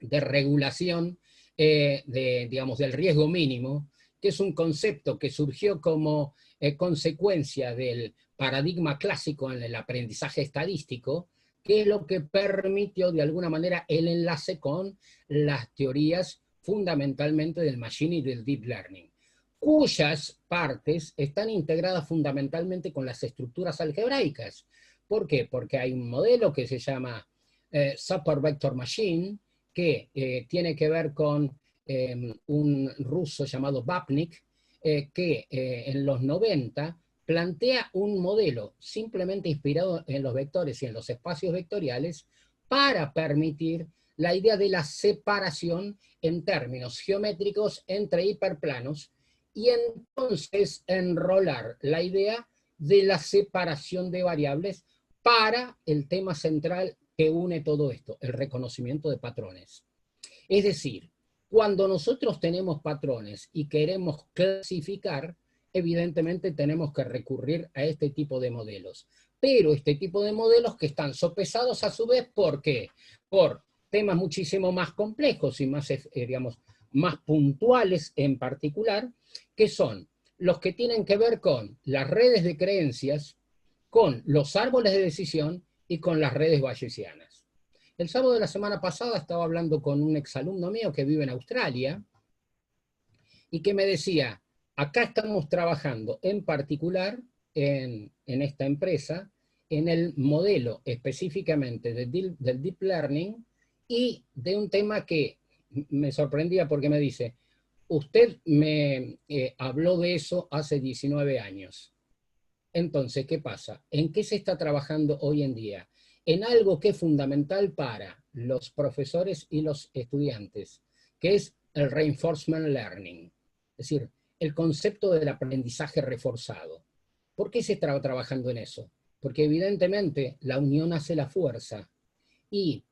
de regulación digamos, del riesgo mínimo, que es un concepto que surgió como consecuencia del paradigma clásico en el aprendizaje estadístico, que es lo que permitió de alguna manera el enlace con las teorías fundamentalmente del machine y del deep learning, cuyas partes están integradas fundamentalmente con las estructuras algebraicas. ¿Por qué? Porque hay un modelo que se llama Support Vector Machine, que tiene que ver con un ruso llamado Vapnik, que en los 90 plantea un modelo simplemente inspirado en los vectores y en los espacios vectoriales para permitir la idea de la separación en términos geométricos entre hiperplanos y entonces enrolar la idea de la separación de variables para el tema central que une todo esto, el reconocimiento de patrones. Es decir, cuando nosotros tenemos patrones y queremos clasificar, evidentemente tenemos que recurrir a este tipo de modelos. Pero este tipo de modelos que están sopesados a su vez, ¿por qué? Por temas muchísimo más complejos y más, digamos, más puntuales en particular, que son los que tienen que ver con las redes de creencias, con los árboles de decisión y con las redes bayesianas. El sábado de la semana pasada estaba hablando con un exalumno mío que vive en Australia y que me decía, acá estamos trabajando en particular en esta empresa, en el modelo específicamente del Deep Learning y de un tema que me sorprendía porque me dice, usted me habló de eso hace 19 años. Entonces, ¿qué pasa? ¿En qué se está trabajando hoy en día? En algo que es fundamental para los profesores y los estudiantes, que es el reinforcement learning, es decir, el concepto del aprendizaje reforzado. ¿Por qué se está trabajando en eso? Porque evidentemente la unión hace la fuerza y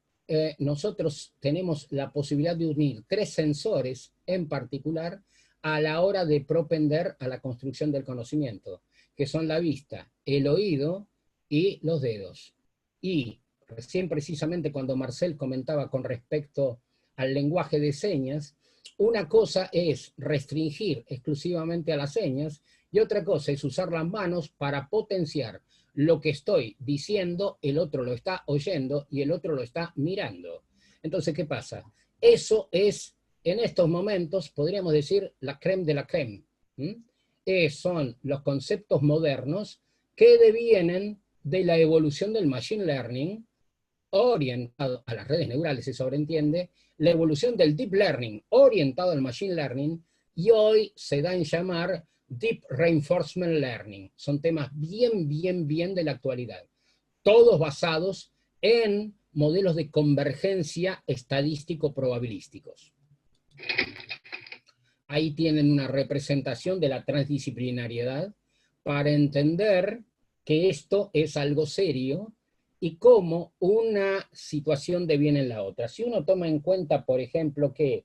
nosotros tenemos la posibilidad de unir 3 sensores en particular a la hora de propender a la construcción del conocimiento, que son la vista, el oído y los dedos. Y recién precisamente cuando Marcel comentaba con respecto al lenguaje de señas, una cosa es restringir exclusivamente a las señas y otra cosa es usar las manos para potenciar lo que estoy diciendo, el otro lo está oyendo y el otro lo está mirando. Entonces, ¿qué pasa? Eso es, en estos momentos, podríamos decir, la crème de la crème. Son los conceptos modernos que devienen de la evolución del machine learning, orientado a las redes neurales, se sobreentiende, la evolución del deep learning, orientado al machine learning, y hoy se da en llamar Deep Reinforcement Learning. Son temas bien de la actualidad. Todos basados en modelos de convergencia estadístico-probabilísticos. Ahí tienen una representación de la transdisciplinariedad para entender que esto es algo serio y cómo una situación deviene en la otra. Si uno toma en cuenta, por ejemplo, que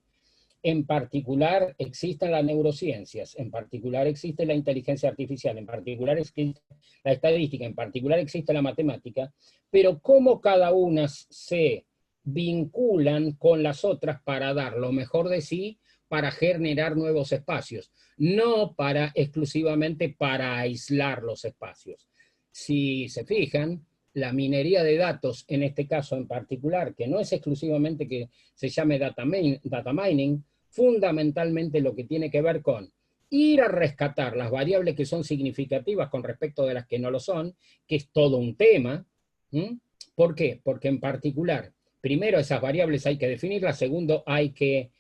en particular existen las neurociencias, en particular existe la inteligencia artificial, en particular existe la estadística, en particular existe la matemática, pero cómo cada una se vinculan con las otras para dar lo mejor de sí, para generar nuevos espacios, no para exclusivamente para aislar los espacios. Si se fijan, la minería de datos, en este caso en particular, que no es exclusivamente que se llame data mining, fundamentalmente lo que tiene que ver con ir a rescatar las variables que son significativas con respecto de las que no lo son, que es todo un tema. ¿Por qué? Porque en particular, primero esas variables hay que definirlas, segundo hay que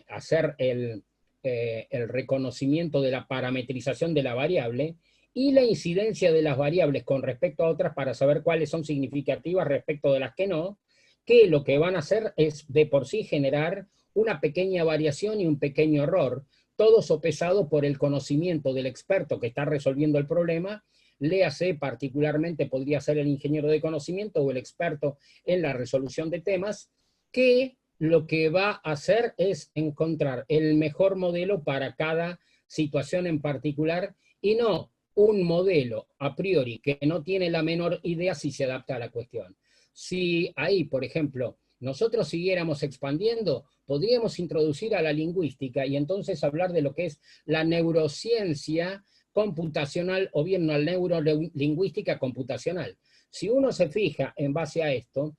hacer el reconocimiento de la parametrización de la variable y la incidencia de las variables con respecto a otras para saber cuáles son significativas respecto de las que no, que lo que van a hacer es de por sí generar una pequeña variación y un pequeño error, todo sopesado por el conocimiento del experto que está resolviendo el problema, léase particularmente, podría ser el ingeniero de conocimiento o el experto en la resolución de temas, que lo que va a hacer es encontrar el mejor modelo para cada situación en particular y no un modelo a priori que no tiene la menor idea si se adapta a la cuestión. Si ahí, por ejemplo, nosotros siguiéramos expandiendo, podríamos introducir a la lingüística y entonces hablar de lo que es la neurociencia computacional o bien una neurolingüística computacional. Si uno se fija en base a esto,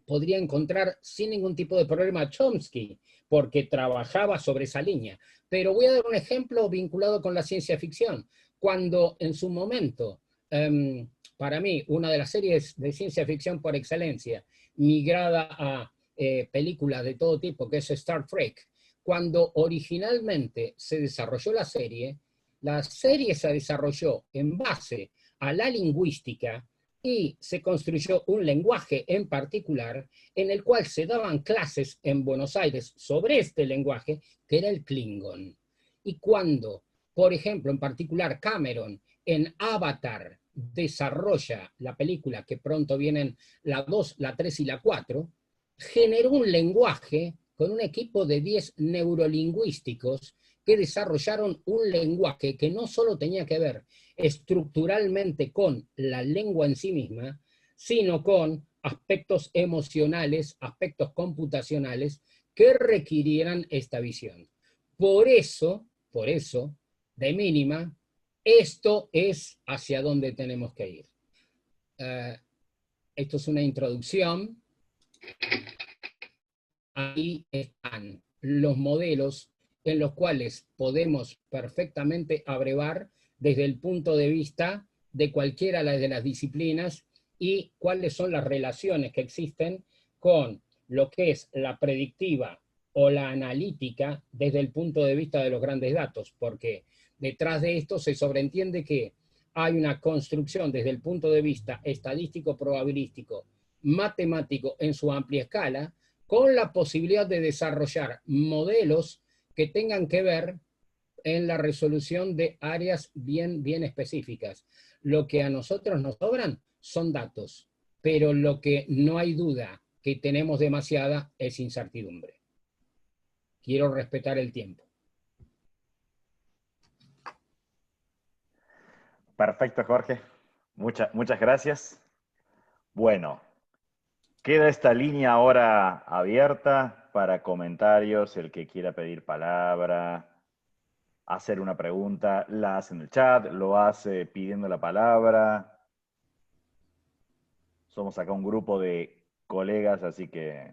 podría encontrar sin ningún tipo de problema a Chomsky, porque trabajaba sobre esa línea. Pero voy a dar un ejemplo vinculado con la ciencia ficción. Cuando en su momento, para mí, una de las series de ciencia ficción por excelencia, migrada a películas de todo tipo, que es Star Trek, cuando originalmente se desarrolló la serie se desarrolló en base a la lingüística y se construyó un lenguaje en particular en el cual se daban clases en Buenos Aires sobre este lenguaje, que era el Klingon. Y cuando, por ejemplo, en particular Cameron en Avatar desarrolla la película, que pronto vienen la 2, la 3 y la 4, generó un lenguaje con un equipo de 10 neurolingüísticos que desarrollaron un lenguaje que no solo tenía que ver estructuralmente con la lengua en sí misma, sino con aspectos emocionales, aspectos computacionales que requirieran esta visión. Por eso, de mínima, esto es hacia donde tenemos que ir. esto es una introducción. Ahí están los modelos en los cuales podemos perfectamente abrevar desde el punto de vista de cualquiera de las disciplinas y cuáles son las relaciones que existen con lo que es la predictiva o la analítica desde el punto de vista de los grandes datos, porque detrás de esto se sobreentiende que hay una construcción desde el punto de vista estadístico, probabilístico, matemático en su amplia escala, con la posibilidad de desarrollar modelos que tengan que ver en la resolución de áreas bien específicas. Lo que a nosotros nos sobran son datos, pero lo que no hay duda que tenemos demasiada es incertidumbre. Quiero respetar el tiempo. Perfecto, Jorge. Muchas gracias. Bueno, queda esta línea ahora abierta para comentarios. El que quiera pedir palabra, hacer una pregunta, la hace en el chat, lo hace pidiendo la palabra. Somos acá un grupo de colegas, así que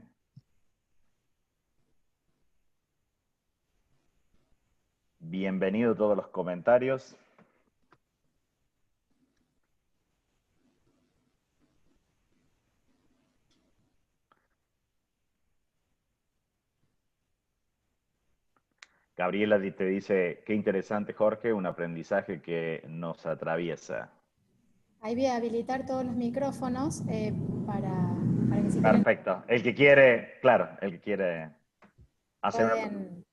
bienvenido a todos los comentarios. Gabriela te dice, qué interesante, Jorge, un aprendizaje que nos atraviesa. Ahí voy a habilitar todos los micrófonos para que si quieren... Perfecto. El que quiere, claro, el que quiere hacer pueden,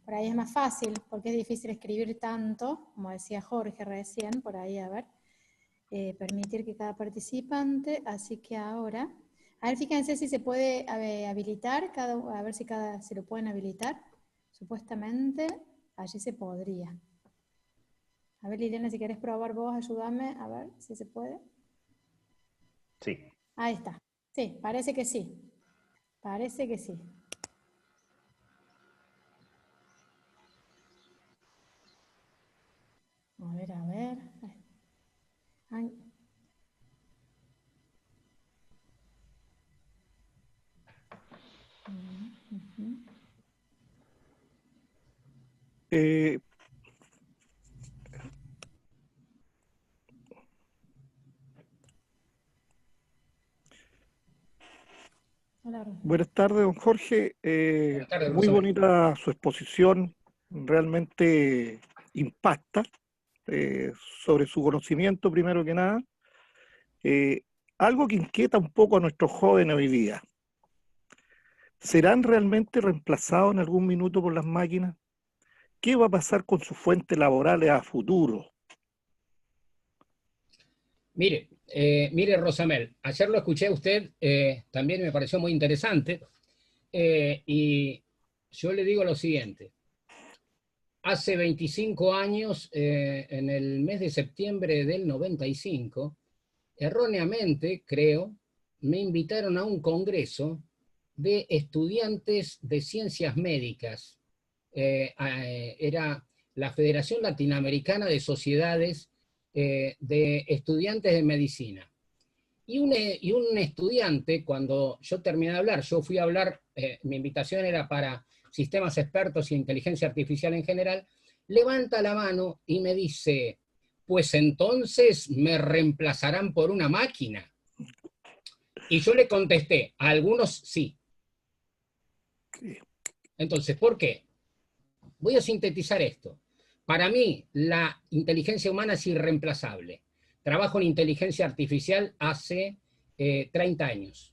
por ahí es más fácil, porque es difícil escribir tanto, como decía Jorge recién, por ahí, a ver, permitir que cada participante, así que ahora, a ver, fíjense si se puede habilitar, a ver si se lo pueden habilitar, supuestamente, allí se podría. A ver, Liliana, si querés probar vos, ayúdame, a ver si se puede. Sí. Ahí está. Sí, parece que sí. Parece que sí. A ver, a ver. Ay. Buenas tardes, don Jorge. Buenas tardes, Muy profesor. bonita su exposición, realmente impacta sobre su conocimiento, primero que nada. Algo que inquieta un poco a nuestros jóvenes hoy día. ¿Serán realmente reemplazados en algún minuto por las máquinas? ¿Qué va a pasar con sus fuentes laborales a futuro? Mire, Rosamel, ayer lo escuché a usted, también me pareció muy interesante, y yo le digo lo siguiente. Hace 25 años, en el mes de septiembre del 95, erróneamente, creo, me invitaron a un congreso de estudiantes de ciencias médicas. Era la Federación Latinoamericana de Sociedades de Estudiantes de Medicina. Y un estudiante, cuando yo terminé de hablar, yo fui a hablar, mi invitación era para sistemas expertos y inteligencia artificial en general, levanta la mano y me dice, pues entonces me reemplazarán por una máquina. Y yo le contesté, a algunos sí. Entonces, ¿por qué? Voy a sintetizar esto. Para mí, la inteligencia humana es irreemplazable. Trabajo en inteligencia artificial hace 30 años.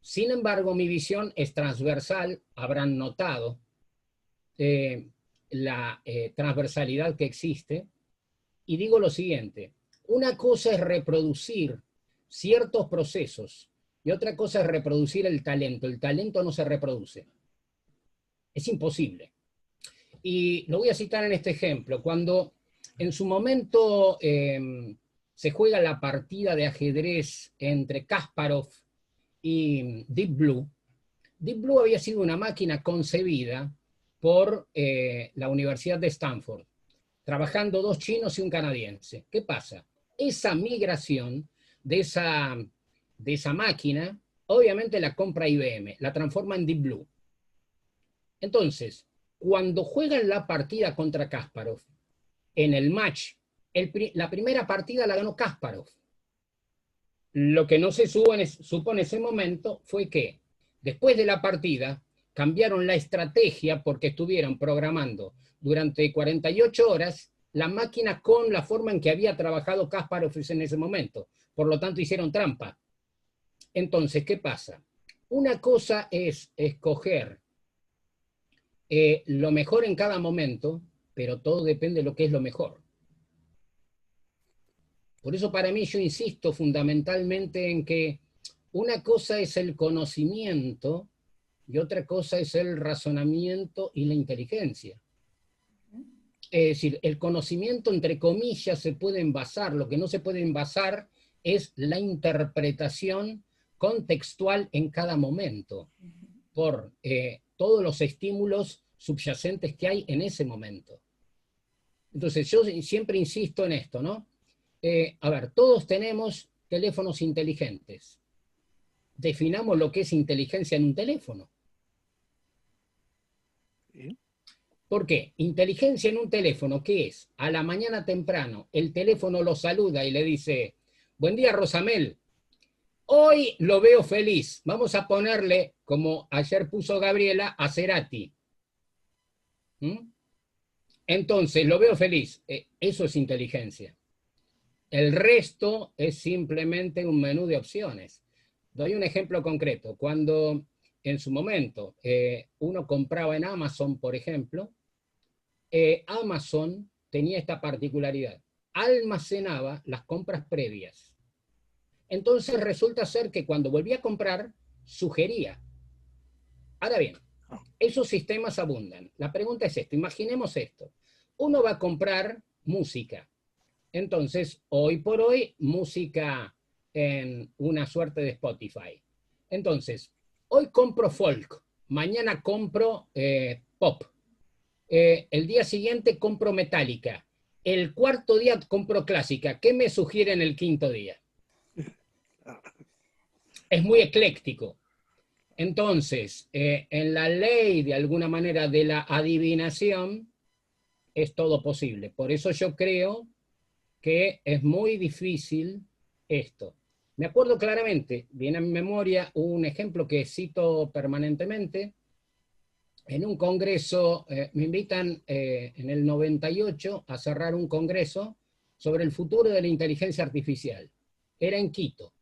Sin embargo, mi visión es transversal, habrán notado la transversalidad que existe, y digo lo siguiente, una cosa es reproducir ciertos procesos y otra cosa es reproducir el talento no se reproduce, es imposible. Y lo voy a citar en este ejemplo, cuando en su momento se juega la partida de ajedrez entre Kasparov y Deep Blue. Deep Blue había sido una máquina concebida por la Universidad de Stanford, trabajando dos chinos y un canadiense. ¿Qué pasa? Esa migración de esa máquina, obviamente la compra IBM, la transforma en Deep Blue. Entonces, cuando juegan la partida contra Kasparov, en el match, la primera partida la ganó Kasparov. Lo que no se supo en ese momento fue que después de la partida cambiaron la estrategia porque estuvieron programando durante 48 horas la máquina con la forma en que había trabajado Kasparov en ese momento. Por lo tanto, hicieron trampa. Entonces, ¿qué pasa? Una cosa es escoger lo mejor en cada momento, pero todo depende de lo que es lo mejor. Por eso para mí yo insisto fundamentalmente en que una cosa es el conocimiento y otra cosa es el razonamiento y la inteligencia. Es decir, el conocimiento entre comillas se puede envasar, lo que no se puede envasar es la interpretación contextual en cada momento por todos los estímulos subyacentes que hay en ese momento. Entonces yo siempre insisto en esto, ¿no? A ver, todos tenemos teléfonos inteligentes. Definamos lo que es inteligencia en un teléfono. ¿Sí? ¿Por qué? Inteligencia en un teléfono, ¿qué es? A la mañana temprano, el teléfono lo saluda y le dice, buen día, Rosamel. Hoy lo veo feliz. Vamos a ponerle, como ayer puso Gabriela, a Cerati. Entonces, lo veo feliz. Eso es inteligencia. El resto es simplemente un menú de opciones. Doy un ejemplo concreto. Cuando en su momento uno compraba en Amazon, por ejemplo, Amazon tenía esta particularidad. Almacenaba las compras previas. Entonces resulta ser que cuando volvía a comprar, sugería. Ahora bien, esos sistemas abundan. La pregunta es esto. Imaginemos esto. Uno va a comprar música. Entonces, hoy por hoy, música en una suerte de Spotify. Entonces, hoy compro folk, mañana compro pop, el día siguiente compro metálica, el cuarto día compro clásica. ¿Qué me sugiere en el quinto día? Es muy ecléctico. Entonces, en la ley, de alguna manera, de la adivinación, es todo posible. Por eso yo creo que es muy difícil esto. Me acuerdo claramente, viene a mi memoria un ejemplo que cito permanentemente. En un congreso, me invitan en el 98 a cerrar un congreso sobre el futuro de la inteligencia artificial. Era en Quito.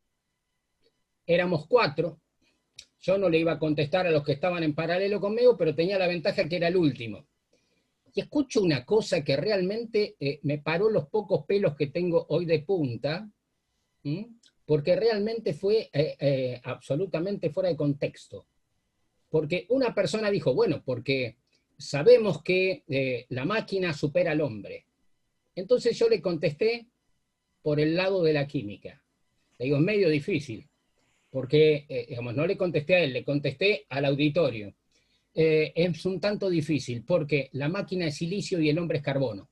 Éramos 4. Yo no le iba a contestar a los que estaban en paralelo conmigo, pero tenía la ventaja que era el último. Y escucho una cosa que realmente me paró los pocos pelos que tengo hoy de punta, porque realmente fue absolutamente fuera de contexto. Porque una persona dijo, bueno, porque sabemos que la máquina supera al hombre. Entonces yo le contesté por el lado de la química. Le digo, es medio difícil, porque digamos, no le contesté a él, le contesté al auditorio. Es un tanto difícil porque la máquina es silicio y el hombre es carbono.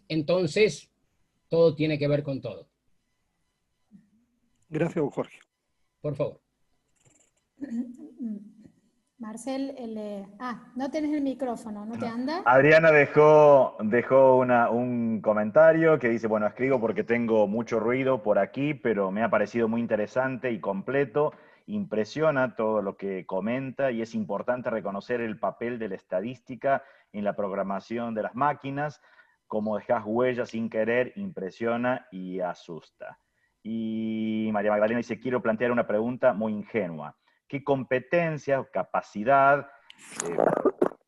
Entonces, todo tiene que ver con todo. Gracias, don Jorge. Por favor. Marcel, no tenés el micrófono, ¿no te anda? Adriana dejó un comentario que dice, bueno, escribo porque tengo mucho ruido por aquí, pero me ha parecido muy interesante y completo. Impresiona todo lo que comenta y es importante reconocer el papel de la estadística en la programación de las máquinas. Como dejas huellas sin querer, impresiona y asusta. Y María Magdalena dice, quiero plantear una pregunta muy ingenua. ¿Qué competencia o capacidad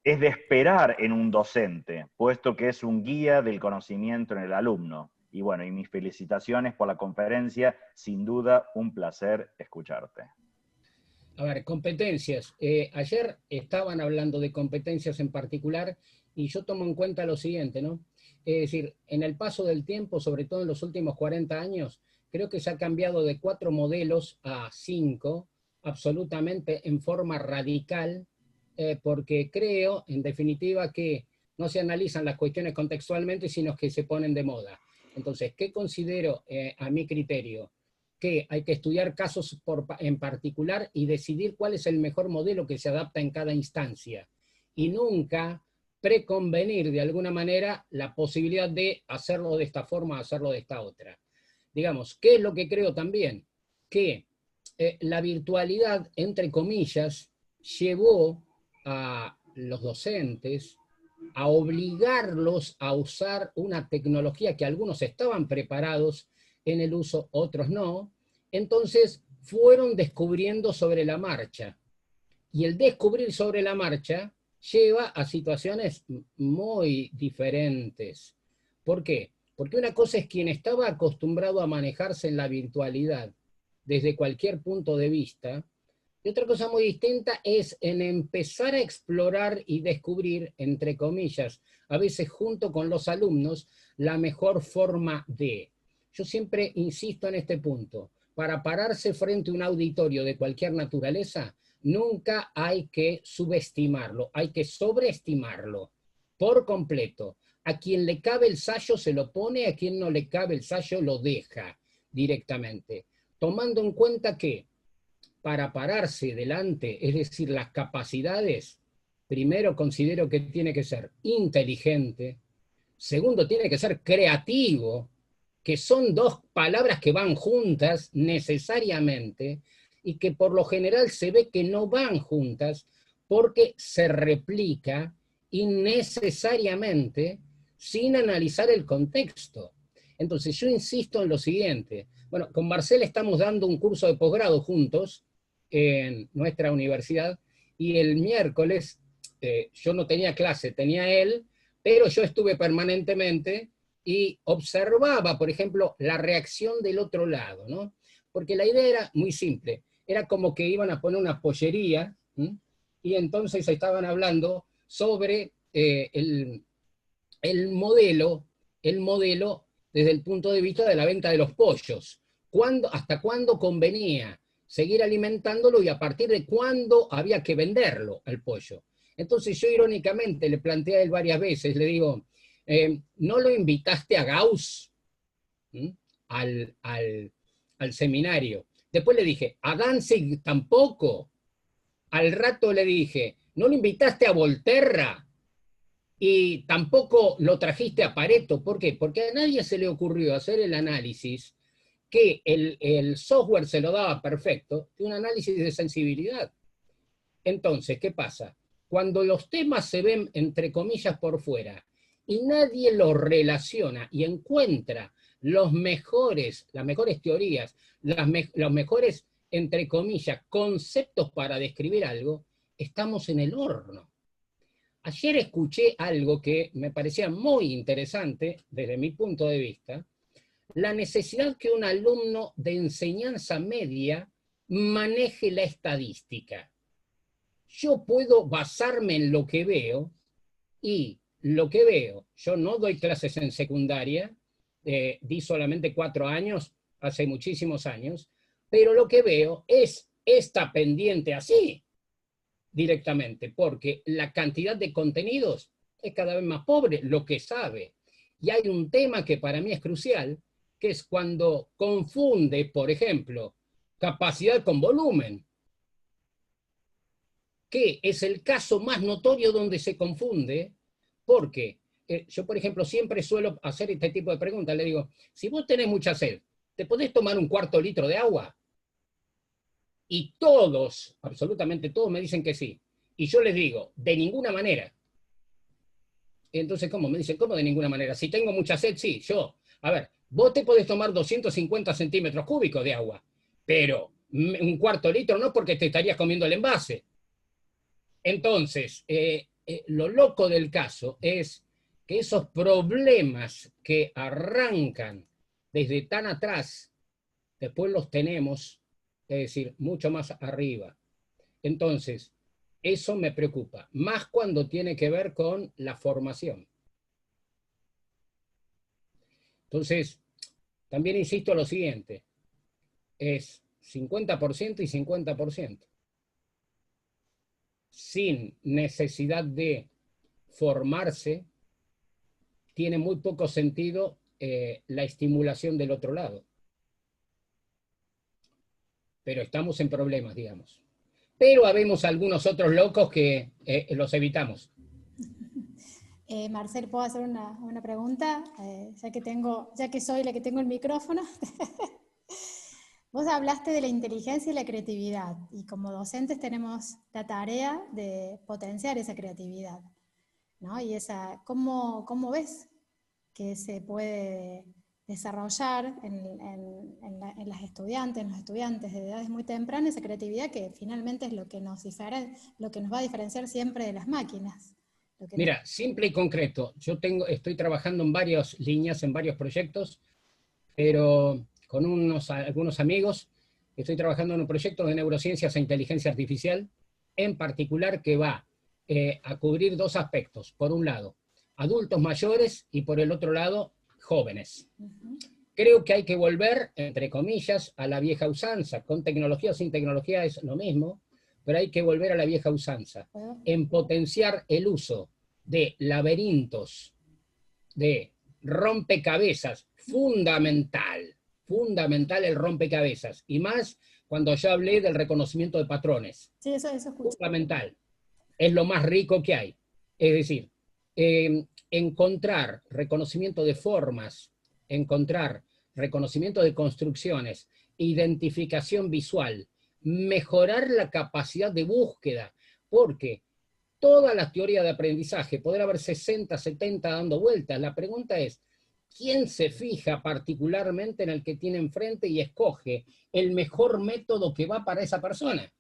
es de esperar en un docente, puesto que es un guía del conocimiento en el alumno? Y bueno, y mis felicitaciones por la conferencia, sin duda un placer escucharte. A ver, competencias. Ayer estaban hablando de competencias en particular y yo tomo en cuenta lo siguiente, ¿no? Es decir, en el paso del tiempo, sobre todo en los últimos 40 años, creo que se ha cambiado de 4 modelos a 5, absolutamente en forma radical, porque creo, en definitiva, que no se analizan las cuestiones contextualmente, sino que se ponen de moda. Entonces, ¿qué considero a mi criterio? Que hay que estudiar casos en particular y decidir cuál es el mejor modelo que se adapta en cada instancia. Y nunca preconvenir de alguna manera la posibilidad de hacerlo de esta forma, hacerlo de esta otra. Digamos, ¿qué es lo que creo también? Que la virtualidad, entre comillas, llevó a los docentes a obligarlos a usar una tecnología que algunos estaban preparados en el uso, otros no. Entonces fueron descubriendo sobre la marcha. Y el descubrir sobre la marcha lleva a situaciones muy diferentes. ¿Por qué? Porque una cosa es quien estaba acostumbrado a manejarse en la virtualidad desde cualquier punto de vista, y otra cosa muy distinta es en empezar a explorar y descubrir, entre comillas, a veces junto con los alumnos, la mejor forma de. Yo siempre insisto en este punto. Para pararse frente a un auditorio de cualquier naturaleza, nunca hay que subestimarlo, hay que sobreestimarlo por completo. A quien le cabe el sayo se lo pone, a quien no le cabe el sayo lo deja directamente. Tomando en cuenta que para pararse delante, es decir, las capacidades, primero considero que tiene que ser inteligente, segundo tiene que ser creativo, que son dos palabras que van juntas necesariamente y que por lo general se ve que no van juntas porque se replica innecesariamente sin analizar el contexto. Entonces yo insisto en lo siguiente. Bueno, con Marcel estamos dando un curso de posgrado juntos en nuestra universidad y el miércoles yo no tenía clase, tenía él, pero yo estuve permanentemente y observaba, por ejemplo, la reacción del otro lado, ¿no? Porque la idea era muy simple, era como que iban a poner una pollería, ¿sí? Y entonces estaban hablando sobre el modelo desde el punto de vista de la venta de los pollos. ¿Hasta cuándo convenía seguir alimentándolo y a partir de cuándo había que venderlo, el pollo? Entonces yo irónicamente le planteé a él varias veces, le digo, ¿no lo invitaste a Gauss al seminario? Después le dije, a Danzig tampoco. Al rato le dije, ¿no lo invitaste a Volterra? Y tampoco lo trajiste a Pareto. ¿Por qué? Porque a nadie se le ocurrió hacer el análisis que el software se lo daba perfecto, de un análisis de sensibilidad. Entonces, ¿qué pasa? Cuando los temas se ven, entre comillas, por fuera, y nadie los relaciona y encuentra las mejores teorías, los mejores, entre comillas, conceptos para describir algo, estamos en el horno. Ayer escuché algo que me parecía muy interesante desde mi punto de vista, la necesidad que un alumno de enseñanza media maneje la estadística. Yo puedo basarme en lo que veo y lo que veo, yo no doy clases en secundaria, di solamente 4 años, hace muchísimos años, pero lo que veo es esta pendiente así, directamente, porque la cantidad de contenidos es cada vez más pobre, lo que sabe. Y hay un tema que para mí es crucial, que es cuando confunde, por ejemplo, capacidad con volumen, que es el caso más notorio donde se confunde, porque yo, por ejemplo, siempre suelo hacer este tipo de preguntas. Le digo, si vos tenés mucha sed, ¿te podés tomar un cuarto litro de agua? Y todos, absolutamente todos, me dicen que sí. Y yo les digo, de ninguna manera. Entonces, ¿cómo? Me dicen, ¿cómo de ninguna manera? Si tengo mucha sed, sí, yo. A ver, vos te podés tomar 250 centímetros cúbicos de agua, pero un cuarto litro no, porque te estarías comiendo el envase. Entonces, lo loco del caso es que esos problemas que arrancan desde tan atrás, después los tenemos, es decir, mucho más arriba. Entonces, eso me preocupa, más cuando tiene que ver con la formación. Entonces, también insisto lo siguiente, es 50% y 50%. Sin necesidad de formarse, tiene muy poco sentido la estimulación del otro lado. Pero estamos en problemas, digamos. Pero habemos algunos otros locos que los evitamos. Marcel, ¿puedo hacer una pregunta? Ya que soy la que tengo el micrófono. Vos hablaste de la inteligencia y la creatividad, y como docentes tenemos la tarea de potenciar esa creatividad, ¿no? Y ¿cómo ves que se puede desarrollar en los estudiantes de edades muy tempranas, esa creatividad que finalmente es lo que nos va a diferenciar siempre de las máquinas? Mira, simple y concreto. Estoy trabajando en varias líneas, en varios proyectos, pero con algunos amigos estoy trabajando en un proyecto de neurociencias e inteligencia artificial, en particular que va a cubrir dos aspectos. Por un lado, adultos mayores, y por el otro lado, jóvenes. Creo que hay que volver, entre comillas, a la vieja usanza. Con tecnología o sin tecnología es lo mismo, pero hay que volver a la vieja usanza, en potenciar el uso de laberintos, de rompecabezas, fundamental el rompecabezas, y más cuando ya hablé del reconocimiento de patrones. Sí, eso es fundamental, es lo más rico que hay. Es decir, encontrar reconocimiento de formas, encontrar reconocimiento de construcciones, identificación visual, mejorar la capacidad de búsqueda, porque toda la teoría de aprendizaje, poder haber 60, 70 dando vueltas, la pregunta es, ¿quién se fija particularmente en el que tiene enfrente y escoge el mejor método que va para esa persona?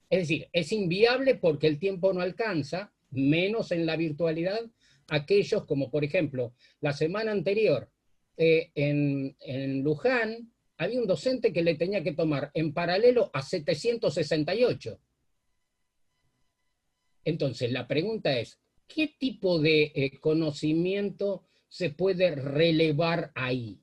Es decir, es inviable porque el tiempo no alcanza, menos en la virtualidad, aquellos como, por ejemplo, la semana anterior en Luján, había un docente que le tenía que tomar en paralelo a 768. Entonces, la pregunta es, ¿qué tipo de conocimiento se puede relevar ahí?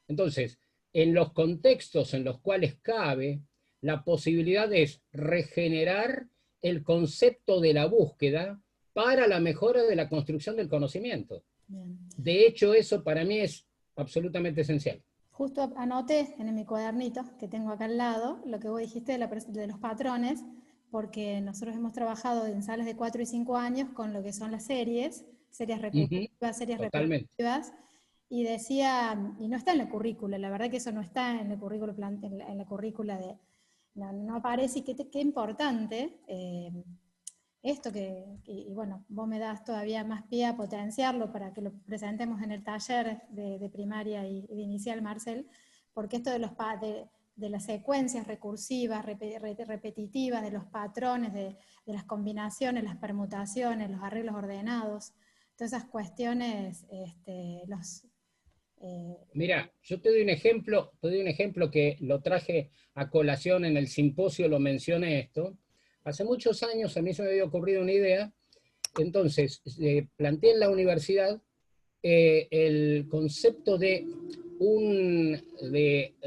Entonces, en los contextos en los cuales cabe, la posibilidad es regenerar el concepto de la búsqueda para la mejora de la construcción del conocimiento. Bien. De hecho, eso para mí es absolutamente esencial. Justo anoté en mi cuadernito que tengo acá al lado lo que vos dijiste de los patrones, porque nosotros hemos trabajado en salas de 4 y 5 años con lo que son las series recursivas, series repetitivas, y decía, y no está en la currícula, la verdad que eso no está en la currícula, no aparece, y qué importante esto y bueno, vos me das todavía más pie a potenciarlo para que lo presentemos en el taller de primaria y de inicial, Marcel, porque esto de las secuencias recursivas, repetitivas, de los patrones, de las combinaciones, las permutaciones, los arreglos ordenados, todas esas cuestiones, Mira, yo te doy un ejemplo que lo traje a colación en el simposio, lo mencioné esto. Hace muchos años a mí se me había ocurrido una idea, entonces planteé en la universidad el concepto de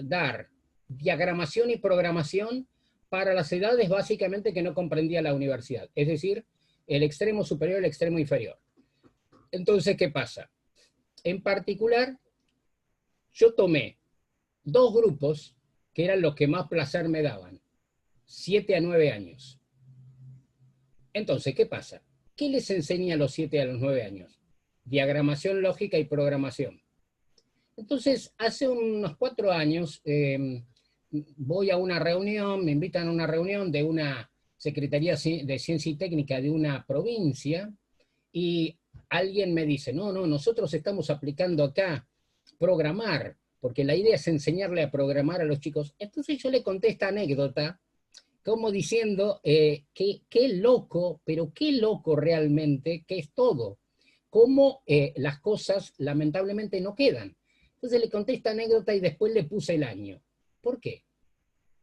dar diagramación y programación para las edades básicamente que no comprendía la universidad, es decir, el extremo superior y el extremo inferior. Entonces, ¿qué pasa? En particular, yo tomé dos grupos que eran los que más placer me daban, 7 a 9 años. Entonces, ¿qué pasa? ¿Qué les enseña a los 7 a los 9 años? Diagramación lógica y programación. Entonces, hace unos 4 años, voy a una reunión, me invitan a una reunión de una Secretaría de Ciencia y Técnica de una provincia, y alguien me dice, no, nosotros estamos aplicando acá programar, porque la idea es enseñarle a programar a los chicos. Entonces yo le conté esta anécdota, como diciendo, qué loco, pero qué loco realmente que es todo, cómo las cosas lamentablemente no quedan. Entonces le conté esta anécdota y después le puse el año. ¿Por qué?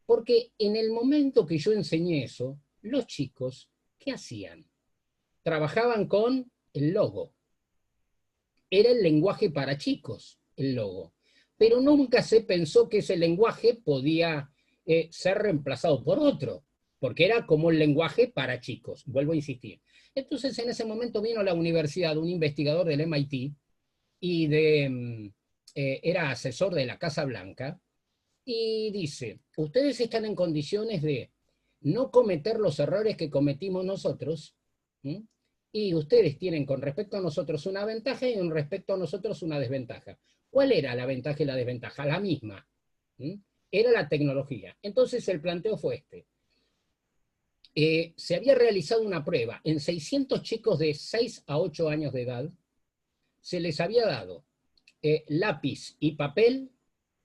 Porque en el momento que yo enseñé eso, los chicos, ¿qué hacían? Trabajaban con el logo. Era el lenguaje para chicos, el logo. Pero nunca se pensó que ese lenguaje podía ser reemplazado por otro, porque era como el lenguaje para chicos, vuelvo a insistir. Entonces en ese momento vino a la universidad un investigador del MIT y era asesor de la Casa Blanca, y dice, ustedes están en condiciones de no cometer los errores que cometimos nosotros, ¿sí? Y ustedes tienen con respecto a nosotros una ventaja y con respecto a nosotros una desventaja. ¿Cuál era la ventaja y la desventaja? La misma. ¿Sí? Era la tecnología. Entonces el planteo fue este. Se había realizado una prueba en 600 chicos de 6 a 8 años de edad. Se les había dado lápiz y papel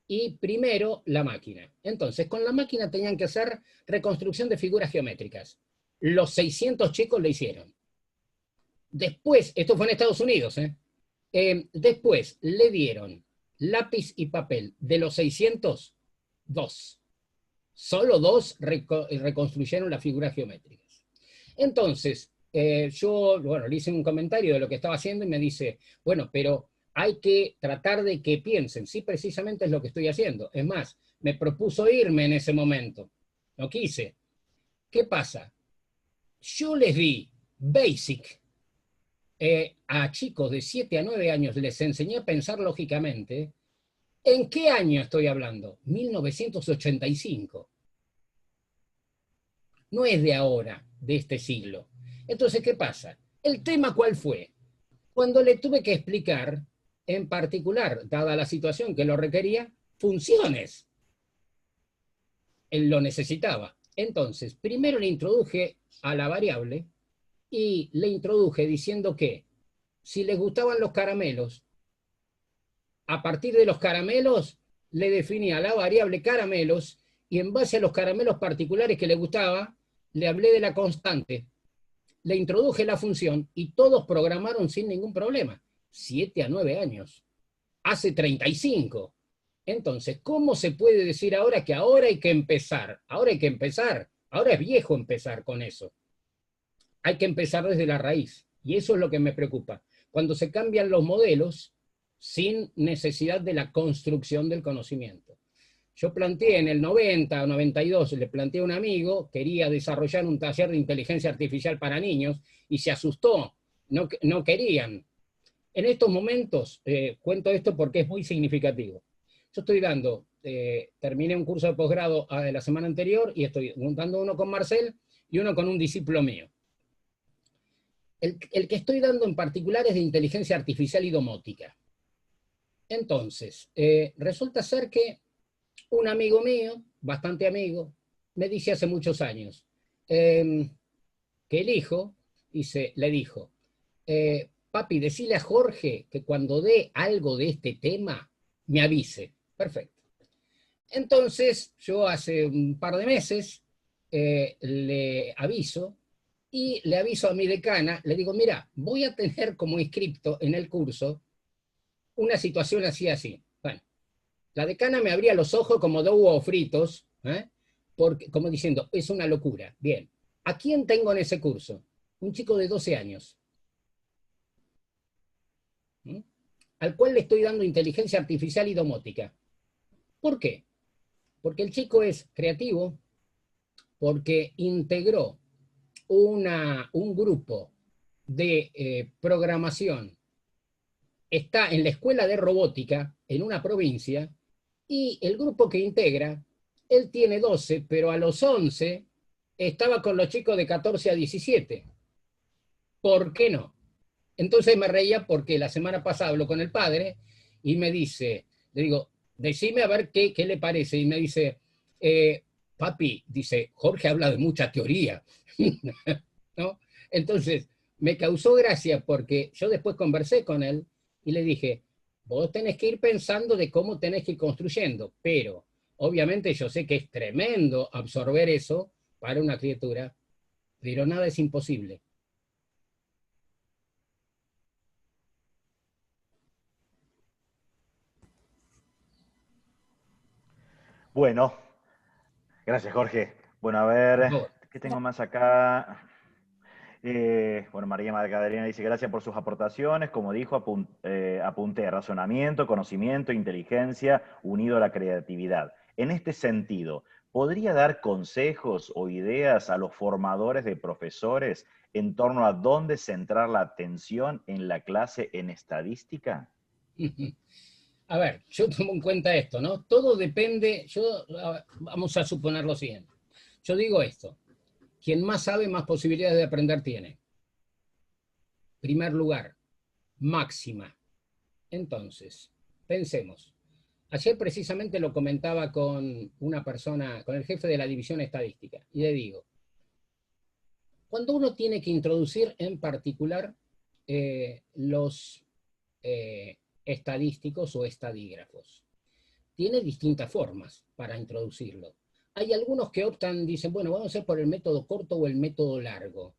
y primero la máquina. Entonces, con la máquina tenían que hacer reconstrucción de figuras geométricas. Los 600 chicos lo hicieron. Después, esto fue en Estados Unidos, después le dieron lápiz y papel. De los 600, 2. Solo 2 reconstruyeron las figuras geométricas. Entonces, yo, bueno, le hice un comentario de lo que estaba haciendo y me dice, bueno, pero hay que tratar de que piensen. Sí, precisamente es lo que estoy haciendo. Es más, me propuso irme en ese momento. No quise. ¿Qué pasa? Yo les di Basic a chicos de 7 a 9 años, les enseñé a pensar lógicamente. ¿En qué año estoy hablando? 1985. No es de ahora, de este siglo. Entonces, ¿qué pasa? ¿El tema cuál fue? Cuando le tuve que explicar, en particular, dada la situación que lo requería, funciones. Él lo necesitaba. Entonces, primero le introduje a la variable y le introduje diciendo que si les gustaban los caramelos, a partir de los caramelos le definía la variable caramelos y en base a los caramelos particulares que le gustaba, le hablé de la constante, le introduje la función y todos programaron sin ningún problema. 7 a 9 años. Hace 35. Entonces, ¿cómo se puede decir ahora que ahora hay que empezar? Ahora hay que empezar. Ahora es viejo empezar con eso. Hay que empezar desde la raíz. Y eso es lo que me preocupa. Cuando se cambian los modelos sin necesidad de la construcción del conocimiento. Yo planteé en el 90 o 92, le planteé a un amigo, quería desarrollar un taller de inteligencia artificial para niños y se asustó, no querían. En estos momentos, cuento esto porque es muy significativo. Yo estoy dando, terminé un curso de posgrado la semana anterior y estoy dando uno con Marcel y uno con un discípulo mío. El que estoy dando en particular es de inteligencia artificial y domótica. Entonces, resulta ser que un amigo mío, bastante amigo, me dice hace muchos años que el hijo le dijo, papi, decile a Jorge que cuando dé algo de este tema, me avise. Perfecto. Entonces, yo hace un par de meses le aviso y le aviso a mi decana, le digo, mira, voy a tener como inscripto en el curso una situación así, así. Bueno, la decana me abría los ojos como de huevos fritos, porque, como diciendo, es una locura. Bien, ¿a quién tengo en ese curso? Un chico de 12 años. Al cual le estoy dando inteligencia artificial y domótica. ¿Por qué? Porque el chico es creativo, porque integró un grupo de programación, está en la escuela de robótica en una provincia, y el grupo que integra, él tiene 12, pero a los 11 estaba con los chicos de 14 a 17. ¿Por qué no? Entonces me reía porque la semana pasada hablo con el padre y me dice, le digo, decime a ver qué le parece. Y me dice, papi, dice, Jorge habla de mucha teoría. ¿No? Entonces, me causó gracia porque yo después conversé con él y le dije, vos tenés que ir pensando de cómo tenés que ir construyendo, pero obviamente yo sé que es tremendo absorber eso para una criatura, pero nada es imposible. Bueno, gracias Jorge. Bueno, a ver, ¿qué tengo más acá? Bueno, María Magdalena dice, gracias por sus aportaciones. Como dijo, apunté razonamiento, conocimiento, inteligencia, unido a la creatividad. En este sentido, ¿podría dar consejos o ideas a los formadores de profesores en torno a dónde centrar la atención en la clase en estadística? A ver, yo tomo en cuenta esto, ¿no? Todo depende, vamos a suponer lo siguiente. Yo digo esto, quien más sabe, más posibilidades de aprender tiene. Primer lugar, máxima. Entonces, pensemos. Ayer precisamente lo comentaba con una persona, con el jefe de la división estadística, y le digo, cuando uno tiene que introducir en particular los estadísticos o estadígrafos, tiene distintas formas para introducirlo. Hay algunos que optan, dicen, bueno, vamos a ir por el método corto o el método largo.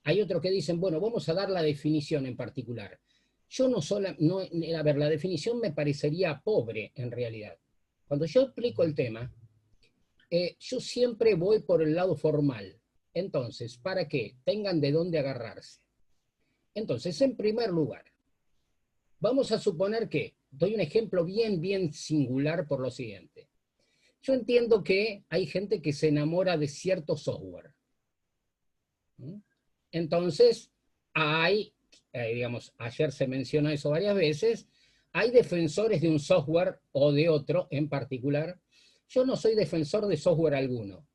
Hay otros que dicen, bueno, vamos a dar la definición en particular. Yo a ver, la definición me parecería pobre en realidad. Cuando yo explico el tema, yo siempre voy por el lado formal. Entonces, para que tengan de dónde agarrarse. Entonces, en primer lugar, vamos a suponer que, doy un ejemplo bien singular por lo siguiente. Yo entiendo que hay gente que se enamora de cierto software. Entonces, hay, digamos, ayer se mencionó eso varias veces, hay defensores de un software o de otro en particular. Yo no soy defensor de software alguno.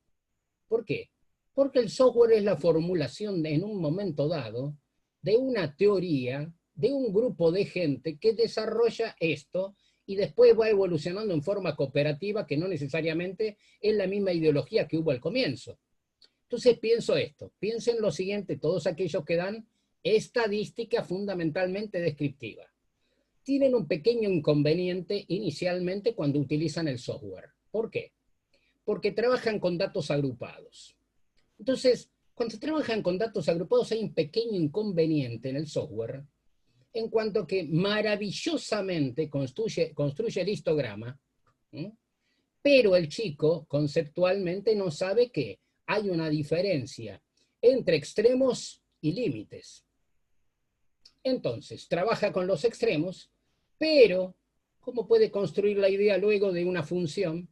¿Por qué? Porque el software es la formulación en un momento dado de una teoría de un grupo de gente que desarrolla esto y después va evolucionando en forma cooperativa que no necesariamente es la misma ideología que hubo al comienzo. Entonces pienso esto, piensen lo siguiente, todos aquellos que dan estadística fundamentalmente descriptiva. Tienen un pequeño inconveniente inicialmente cuando utilizan el software. ¿Por qué? Porque trabajan con datos agrupados. Entonces, cuando trabajan con datos agrupados hay un pequeño inconveniente en el software en cuanto que maravillosamente construye el histograma, pero el chico conceptualmente no sabe que hay una diferencia entre extremos y límites. Entonces, trabaja con los extremos, pero ¿cómo puede construir la idea luego de una función?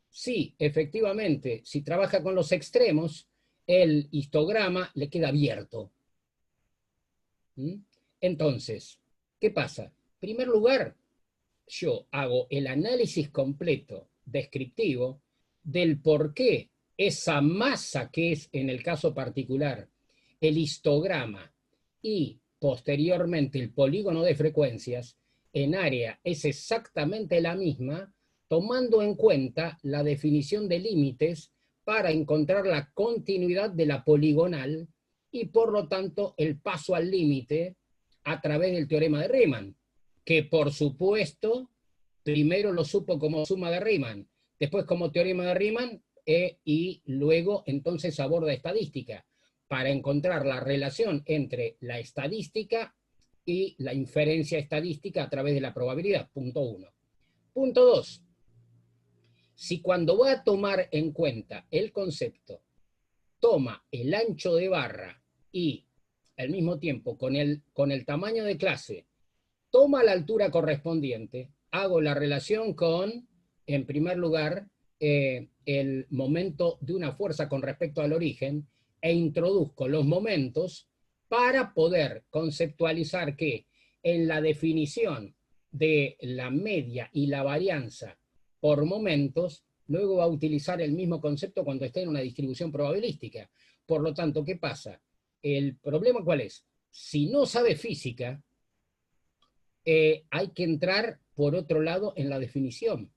Sí, efectivamente, si trabaja con los extremos, el histograma le queda abierto. Entonces, ¿qué pasa? En primer lugar, yo hago el análisis completo, descriptivo, del por qué esa masa que es, en el caso particular, el histograma y posteriormente el polígono de frecuencias, en área es exactamente la misma, tomando en cuenta la definición de límites para encontrar la continuidad de la poligonal y por lo tanto el paso al límite a través del teorema de Riemann, que por supuesto primero lo supo como suma de Riemann, después como teorema de Riemann y luego entonces aborda estadística para encontrar la relación entre la estadística y la inferencia estadística a través de la probabilidad, punto 1. Punto 2. Si cuando va a tomar en cuenta el concepto, toma el ancho de barra y al mismo tiempo con el tamaño de clase, toma la altura correspondiente, hago la relación con, en primer lugar, el momento de una fuerza con respecto al origen e introduzco los momentos para poder conceptualizar que en la definición de la media y la varianza por momentos, luego va a utilizar el mismo concepto cuando esté en una distribución probabilística. Por lo tanto, ¿qué pasa? El problema ¿cuál es? Si no sabe física, hay que entrar por otro lado en la definición.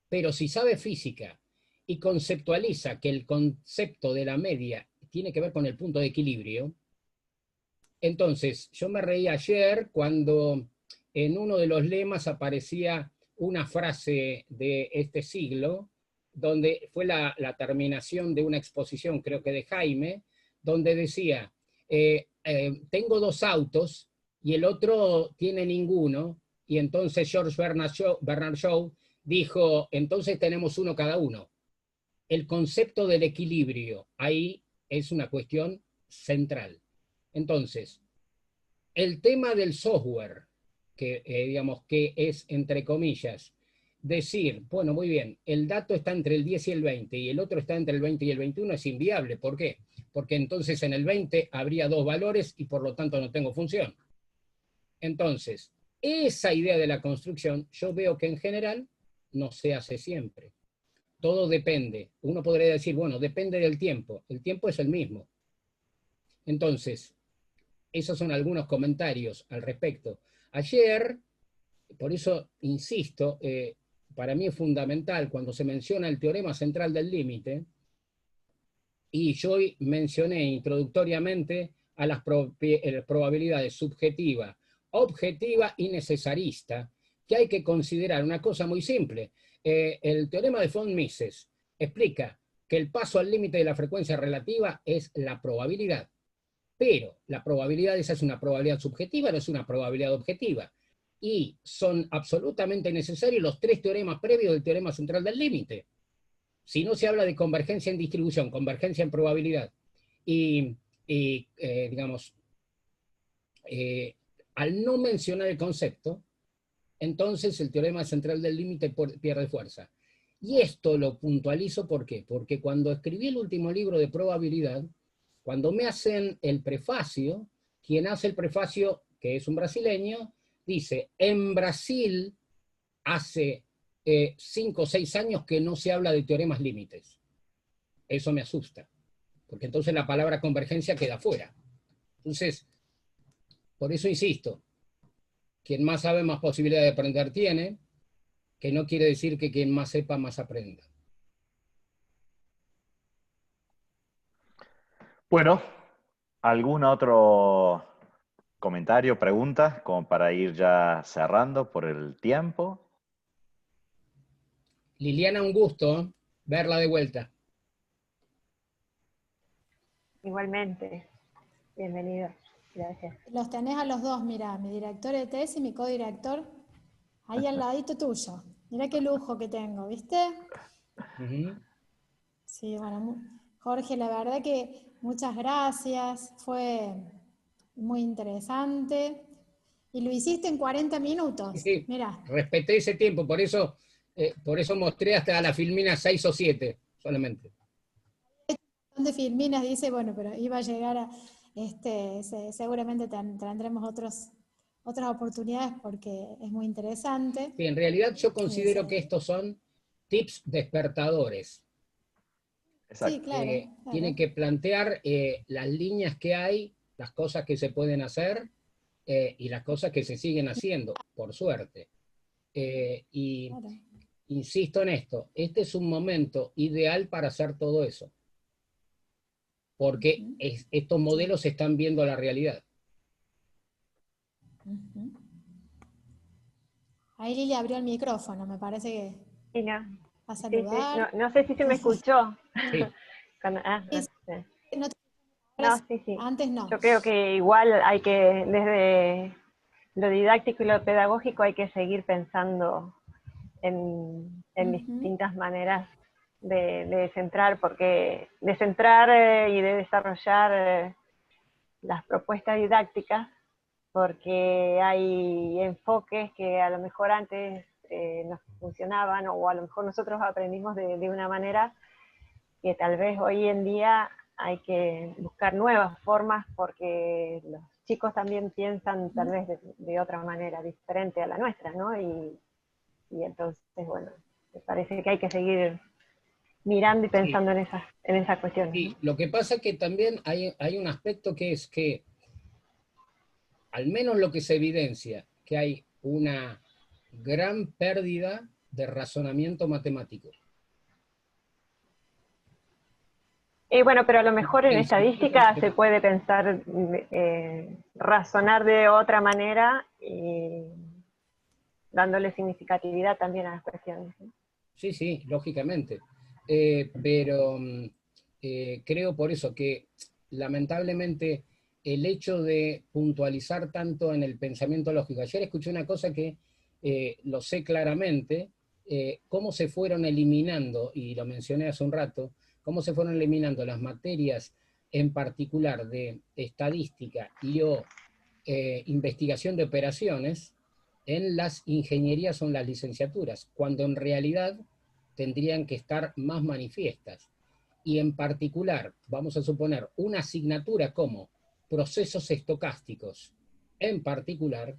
Pero si sabe física y conceptualiza que el concepto de la media tiene que ver con el punto de equilibrio, entonces yo me reí ayer cuando en uno de los lemas aparecía una frase de este siglo, donde fue la terminación de una exposición, creo que de Jaime, donde decía, tengo 2 autos y el otro tiene ninguno, y entonces George Bernard Shaw dijo, entonces tenemos uno cada uno. El concepto del equilibrio ahí es una cuestión central. Entonces, el tema del software, que digamos que es, entre comillas, decir, bueno, muy bien, el dato está entre el 10 y el 20 y el otro está entre el 20 y el 21 es inviable. ¿Por qué? Porque entonces en el 20 habría 2 valores y por lo tanto no tengo función. Entonces, Esa idea de la construcción, yo veo que en general no se hace siempre. Todo depende. Uno podría decir, bueno, depende del tiempo. El tiempo es el mismo. Entonces, esos son algunos comentarios al respecto. Ayer, por eso insisto, para mí es fundamental cuando se menciona el teorema central del límite, y yo mencioné introductoriamente a las probabilidades subjetiva, objetiva y necesarista, que hay que considerar una cosa muy simple. El teorema de von Mises explica que el paso al límite de la frecuencia relativa es la probabilidad, pero la probabilidad esa es una probabilidad subjetiva, no es una probabilidad objetiva, y son absolutamente necesarios los tres teoremas previos del teorema central del límite. Si no se habla de convergencia en distribución, convergencia en probabilidad, digamos, al no mencionar el concepto, entonces el teorema central del límite pierde fuerza. Y esto lo puntualizo, ¿por qué? Porque cuando escribí el último libro de probabilidad, cuando me hacen el prefacio, quien hace el prefacio, que es un brasileño, dice, en Brasil hace 5 o 6 años que no se habla de teoremas límites. Eso me asusta, porque entonces la palabra convergencia queda fuera. Entonces, por eso insisto, quien más sabe, más posibilidad de aprender tiene, que no quiere decir que quien más sepa, más aprenda. Bueno, ¿algún otro comentario, pregunta, como para ir ya cerrando por el tiempo? Liliana, un gusto verla de vuelta. Igualmente, bienvenido. Gracias. Los tenés a los dos, mirá, mi director de tesis y mi codirector, ahí al ladito tuyo. Mirá qué lujo que tengo, ¿viste? Sí, bueno, Jorge, la verdad que muchas gracias, fue muy interesante. Y lo hiciste en 40 minutos, Sí, mirá. respeté ese tiempo, por eso mostré hasta la filmina 6 o 7 solamente. De filminas dice, bueno, pero iba a llegar a, seguramente tendremos otras oportunidades porque es muy interesante. Sí, en realidad yo considero que estos son tips despertadores. Exacto. Sí, claro. Tiene que plantear las líneas que hay, las cosas que se pueden hacer y las cosas que se siguen haciendo, por suerte. Y Claro. insisto en esto, este es un momento ideal para hacer todo eso, porque estos modelos están viendo la realidad. Ahí Lili abrió el micrófono, me parece que Sí, no. va a Sí, saludar. no sé si se me escuchó. Sí. No, sí. Antes no. Yo creo que igual hay que, desde lo didáctico y lo pedagógico, hay que seguir pensando en distintas maneras de centrar, y de desarrollar las propuestas didácticas, porque hay enfoques que a lo mejor antes nos funcionaban, o a lo mejor nosotros aprendimos de una manera que tal vez hoy en día hay que buscar nuevas formas, porque los chicos también piensan tal vez de otra manera, diferente a la nuestra, ¿no? Y entonces, bueno, me parece que hay que seguir mirando y pensando en esas cuestiones. Sí, lo que pasa es que también hay un aspecto que es que, al menos lo que se evidencia, que hay una gran pérdida de razonamiento matemático. Bueno, pero a lo mejor en estadística se puede pensar, razonar de otra manera, dándole significatividad también a las cuestiones, ¿no? Sí, lógicamente. Pero creo por eso que lamentablemente el hecho de puntualizar tanto en el pensamiento lógico. Ayer escuché una cosa que lo sé claramente, cómo se fueron eliminando, y lo mencioné hace un rato, cómo se fueron eliminando las materias en particular de estadística y investigación de operaciones en las ingenierías o en las licenciaturas, cuando en realidad tendrían que estar más manifiestas. Y en particular, vamos a suponer, una asignatura como procesos estocásticos, en particular,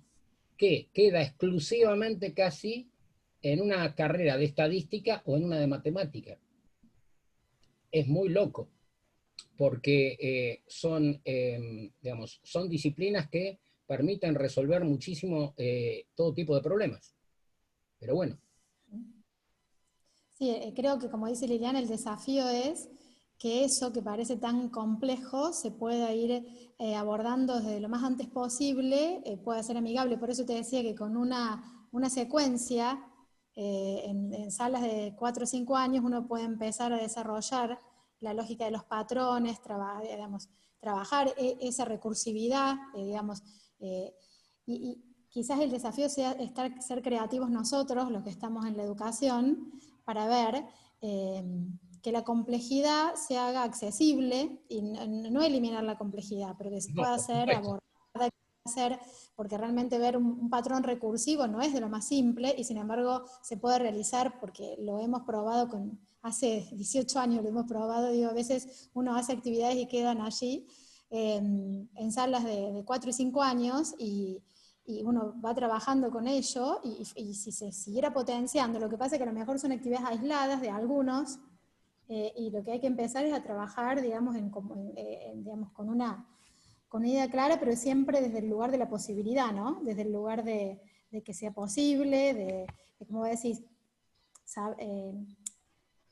que queda exclusivamente casi en una carrera de estadística o en una de matemática. Es muy loco, porque digamos, son disciplinas que permiten resolver muchísimo todo tipo de problemas. Pero bueno. Sí, creo que como dice Liliana, el desafío es que eso que parece tan complejo se pueda ir abordando desde lo más antes posible, pueda ser amigable. Por eso te decía que con una secuencia, en salas de 4 o 5 años, uno puede empezar a desarrollar la lógica de los patrones, trabajar esa recursividad, y quizás el desafío sea ser creativos nosotros, los que estamos en la educación, para ver que la complejidad se haga accesible y no eliminar la complejidad, pero que se pueda hacer, abordada, porque realmente ver un patrón recursivo no es de lo más simple y sin embargo se puede realizar porque lo hemos probado hace 18 años, lo hemos probado, digo, a veces uno hace actividades y quedan allí en salas de 4 y 5 años y uno va trabajando con ello y si se siguiera potenciando, lo que pasa es que a lo mejor son actividades aisladas de algunos y lo que hay que empezar es a trabajar, digamos, con una idea clara, pero siempre desde el lugar de la posibilidad, ¿no? Desde el lugar de que sea posible, de como decís,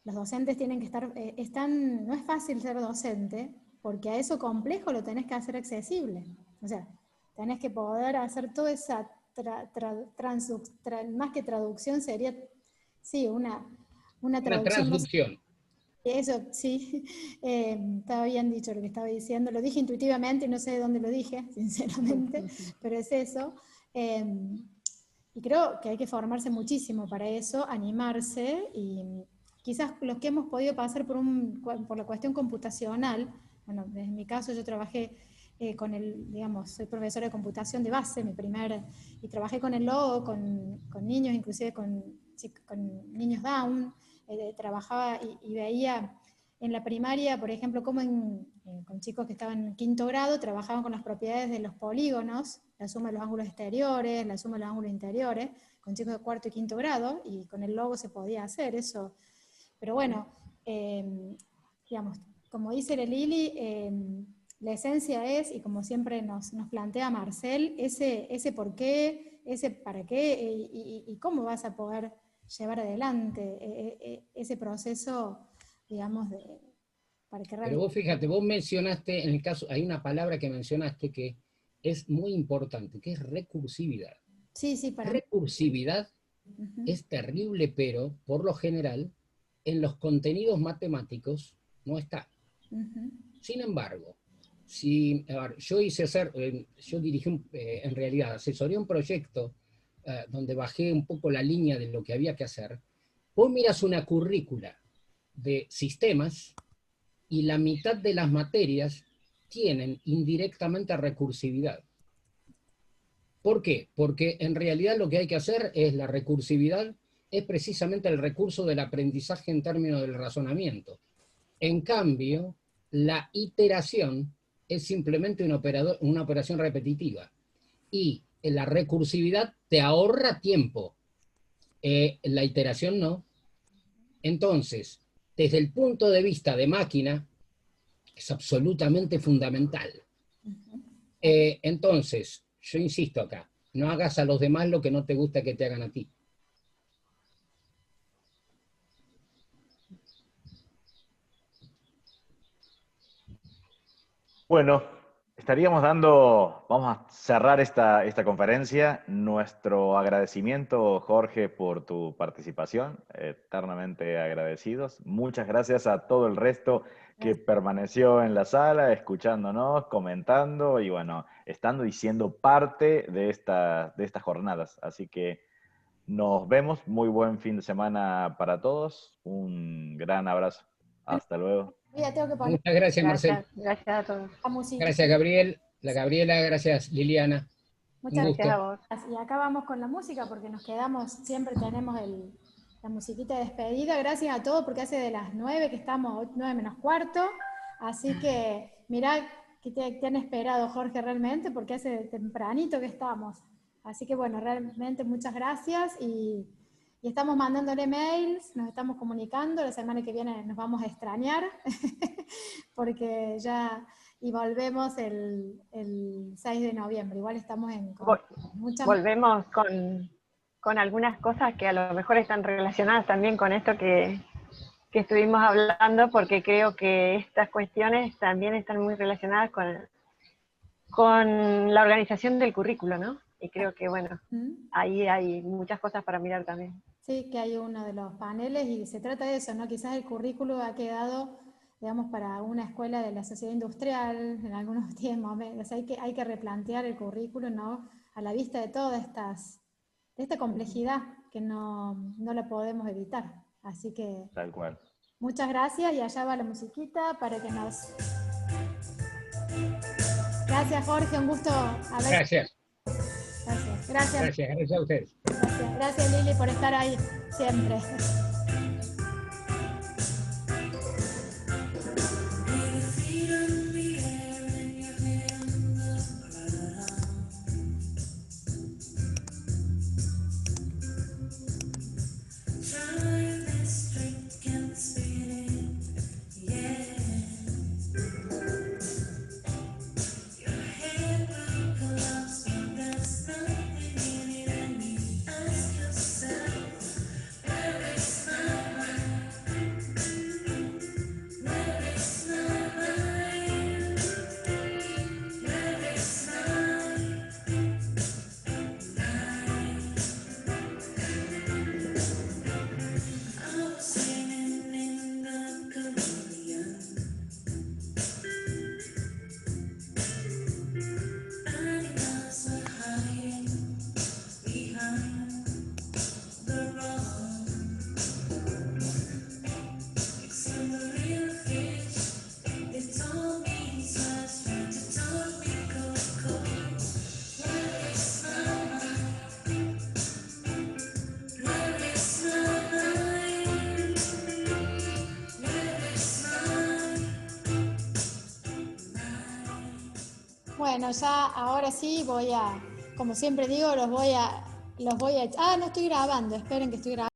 los docentes tienen que estar, no es fácil ser docente, porque a eso complejo lo tenés que hacer accesible. O sea, tenés que poder hacer toda esa, más que traducción sería, sí, una traducción. Transducción. Eso, sí, estaba bien dicho lo que estaba diciendo, lo dije intuitivamente y no sé de dónde lo dije, sinceramente, pero es eso. Y creo que hay que formarse muchísimo para eso, animarse, y quizás los que hemos podido pasar por la cuestión computacional, bueno, en mi caso yo trabajé soy profesora de computación de base, y trabajé con el logo, con niños, inclusive con niños Down, trabajaba y veía en la primaria, por ejemplo, cómo con chicos que estaban en 5º grado trabajaban con las propiedades de los polígonos, la suma de los ángulos exteriores, la suma de los ángulos interiores, con chicos de 4º y 5º grado, y con el logo se podía hacer eso. Pero bueno, digamos, como dice la Lili, la esencia es, y como siempre nos plantea Marcel, ese por qué, ese para qué, y cómo vas a poder llevar adelante ese proceso, digamos, para que realmente... Pero vos fíjate, vos mencionaste, en el caso, hay una palabra que mencionaste que es muy importante, que es recursividad. Sí, para recursividad es terrible, pero por lo general en los contenidos matemáticos no está. Sin embargo, yo dirigí, en realidad, asesoré un proyecto donde bajé un poco la línea de lo que había que hacer. Vos miras una currícula de sistemas y la mitad de las materias tienen indirectamente recursividad. ¿Por qué? Porque en realidad lo que hay que hacer es la recursividad, es precisamente el recurso del aprendizaje en términos del razonamiento. En cambio, la iteración es simplemente una operación repetitiva. Y la recursividad te ahorra tiempo. La iteración no. Entonces, desde el punto de vista de máquina, es absolutamente fundamental. Entonces, yo insisto acá, no hagas a los demás lo que no te gusta que te hagan a ti. Bueno, vamos a cerrar esta conferencia. Nuestro agradecimiento, Jorge, por tu participación, eternamente agradecidos. Muchas gracias a todo el resto que permaneció en la sala, escuchándonos, comentando y bueno, estando y siendo parte de estas jornadas. Así que nos vemos. Muy buen fin de semana para todos. Un gran abrazo. Hasta luego. Muchas gracias, Marcel. Gracias a todos. Gracias, Gabriel. Gabriela, gracias, Liliana. Muchas gracias a vos. Y acá vamos con la música porque siempre tenemos la musiquita de despedida. Gracias a todos porque hace de las 9 que estamos, 9 menos cuarto. Así que mirá que te han esperado, Jorge, realmente, porque hace tempranito que estamos. Así que bueno, realmente muchas gracias y estamos mandándole mails, nos estamos comunicando, la semana que viene nos vamos a extrañar, porque ya, y volvemos el 6 de noviembre, igual estamos volvemos con algunas cosas que a lo mejor están relacionadas también con esto que estuvimos hablando, porque creo que estas cuestiones también están muy relacionadas con la organización del currículo, ¿no? Y creo que, bueno, ahí hay muchas cosas para mirar también. Sí, que hay uno de los paneles y se trata de eso, ¿no? Quizás el currículo ha quedado, digamos, para una escuela de la sociedad industrial en algunos tiempos. O sea, hay que replantear el currículo, ¿no? A la vista de toda esta complejidad que no la podemos evitar. Así que... Tal cual. Muchas gracias y allá va la musiquita para que nos... Gracias, Jorge, un gusto haber... Gracias. Gracias a ustedes. Gracias, Lili, por estar ahí siempre. Bueno, ya ahora sí voy a, como siempre digo, los voy a... Ah, no estoy grabando, esperen que estoy grabando.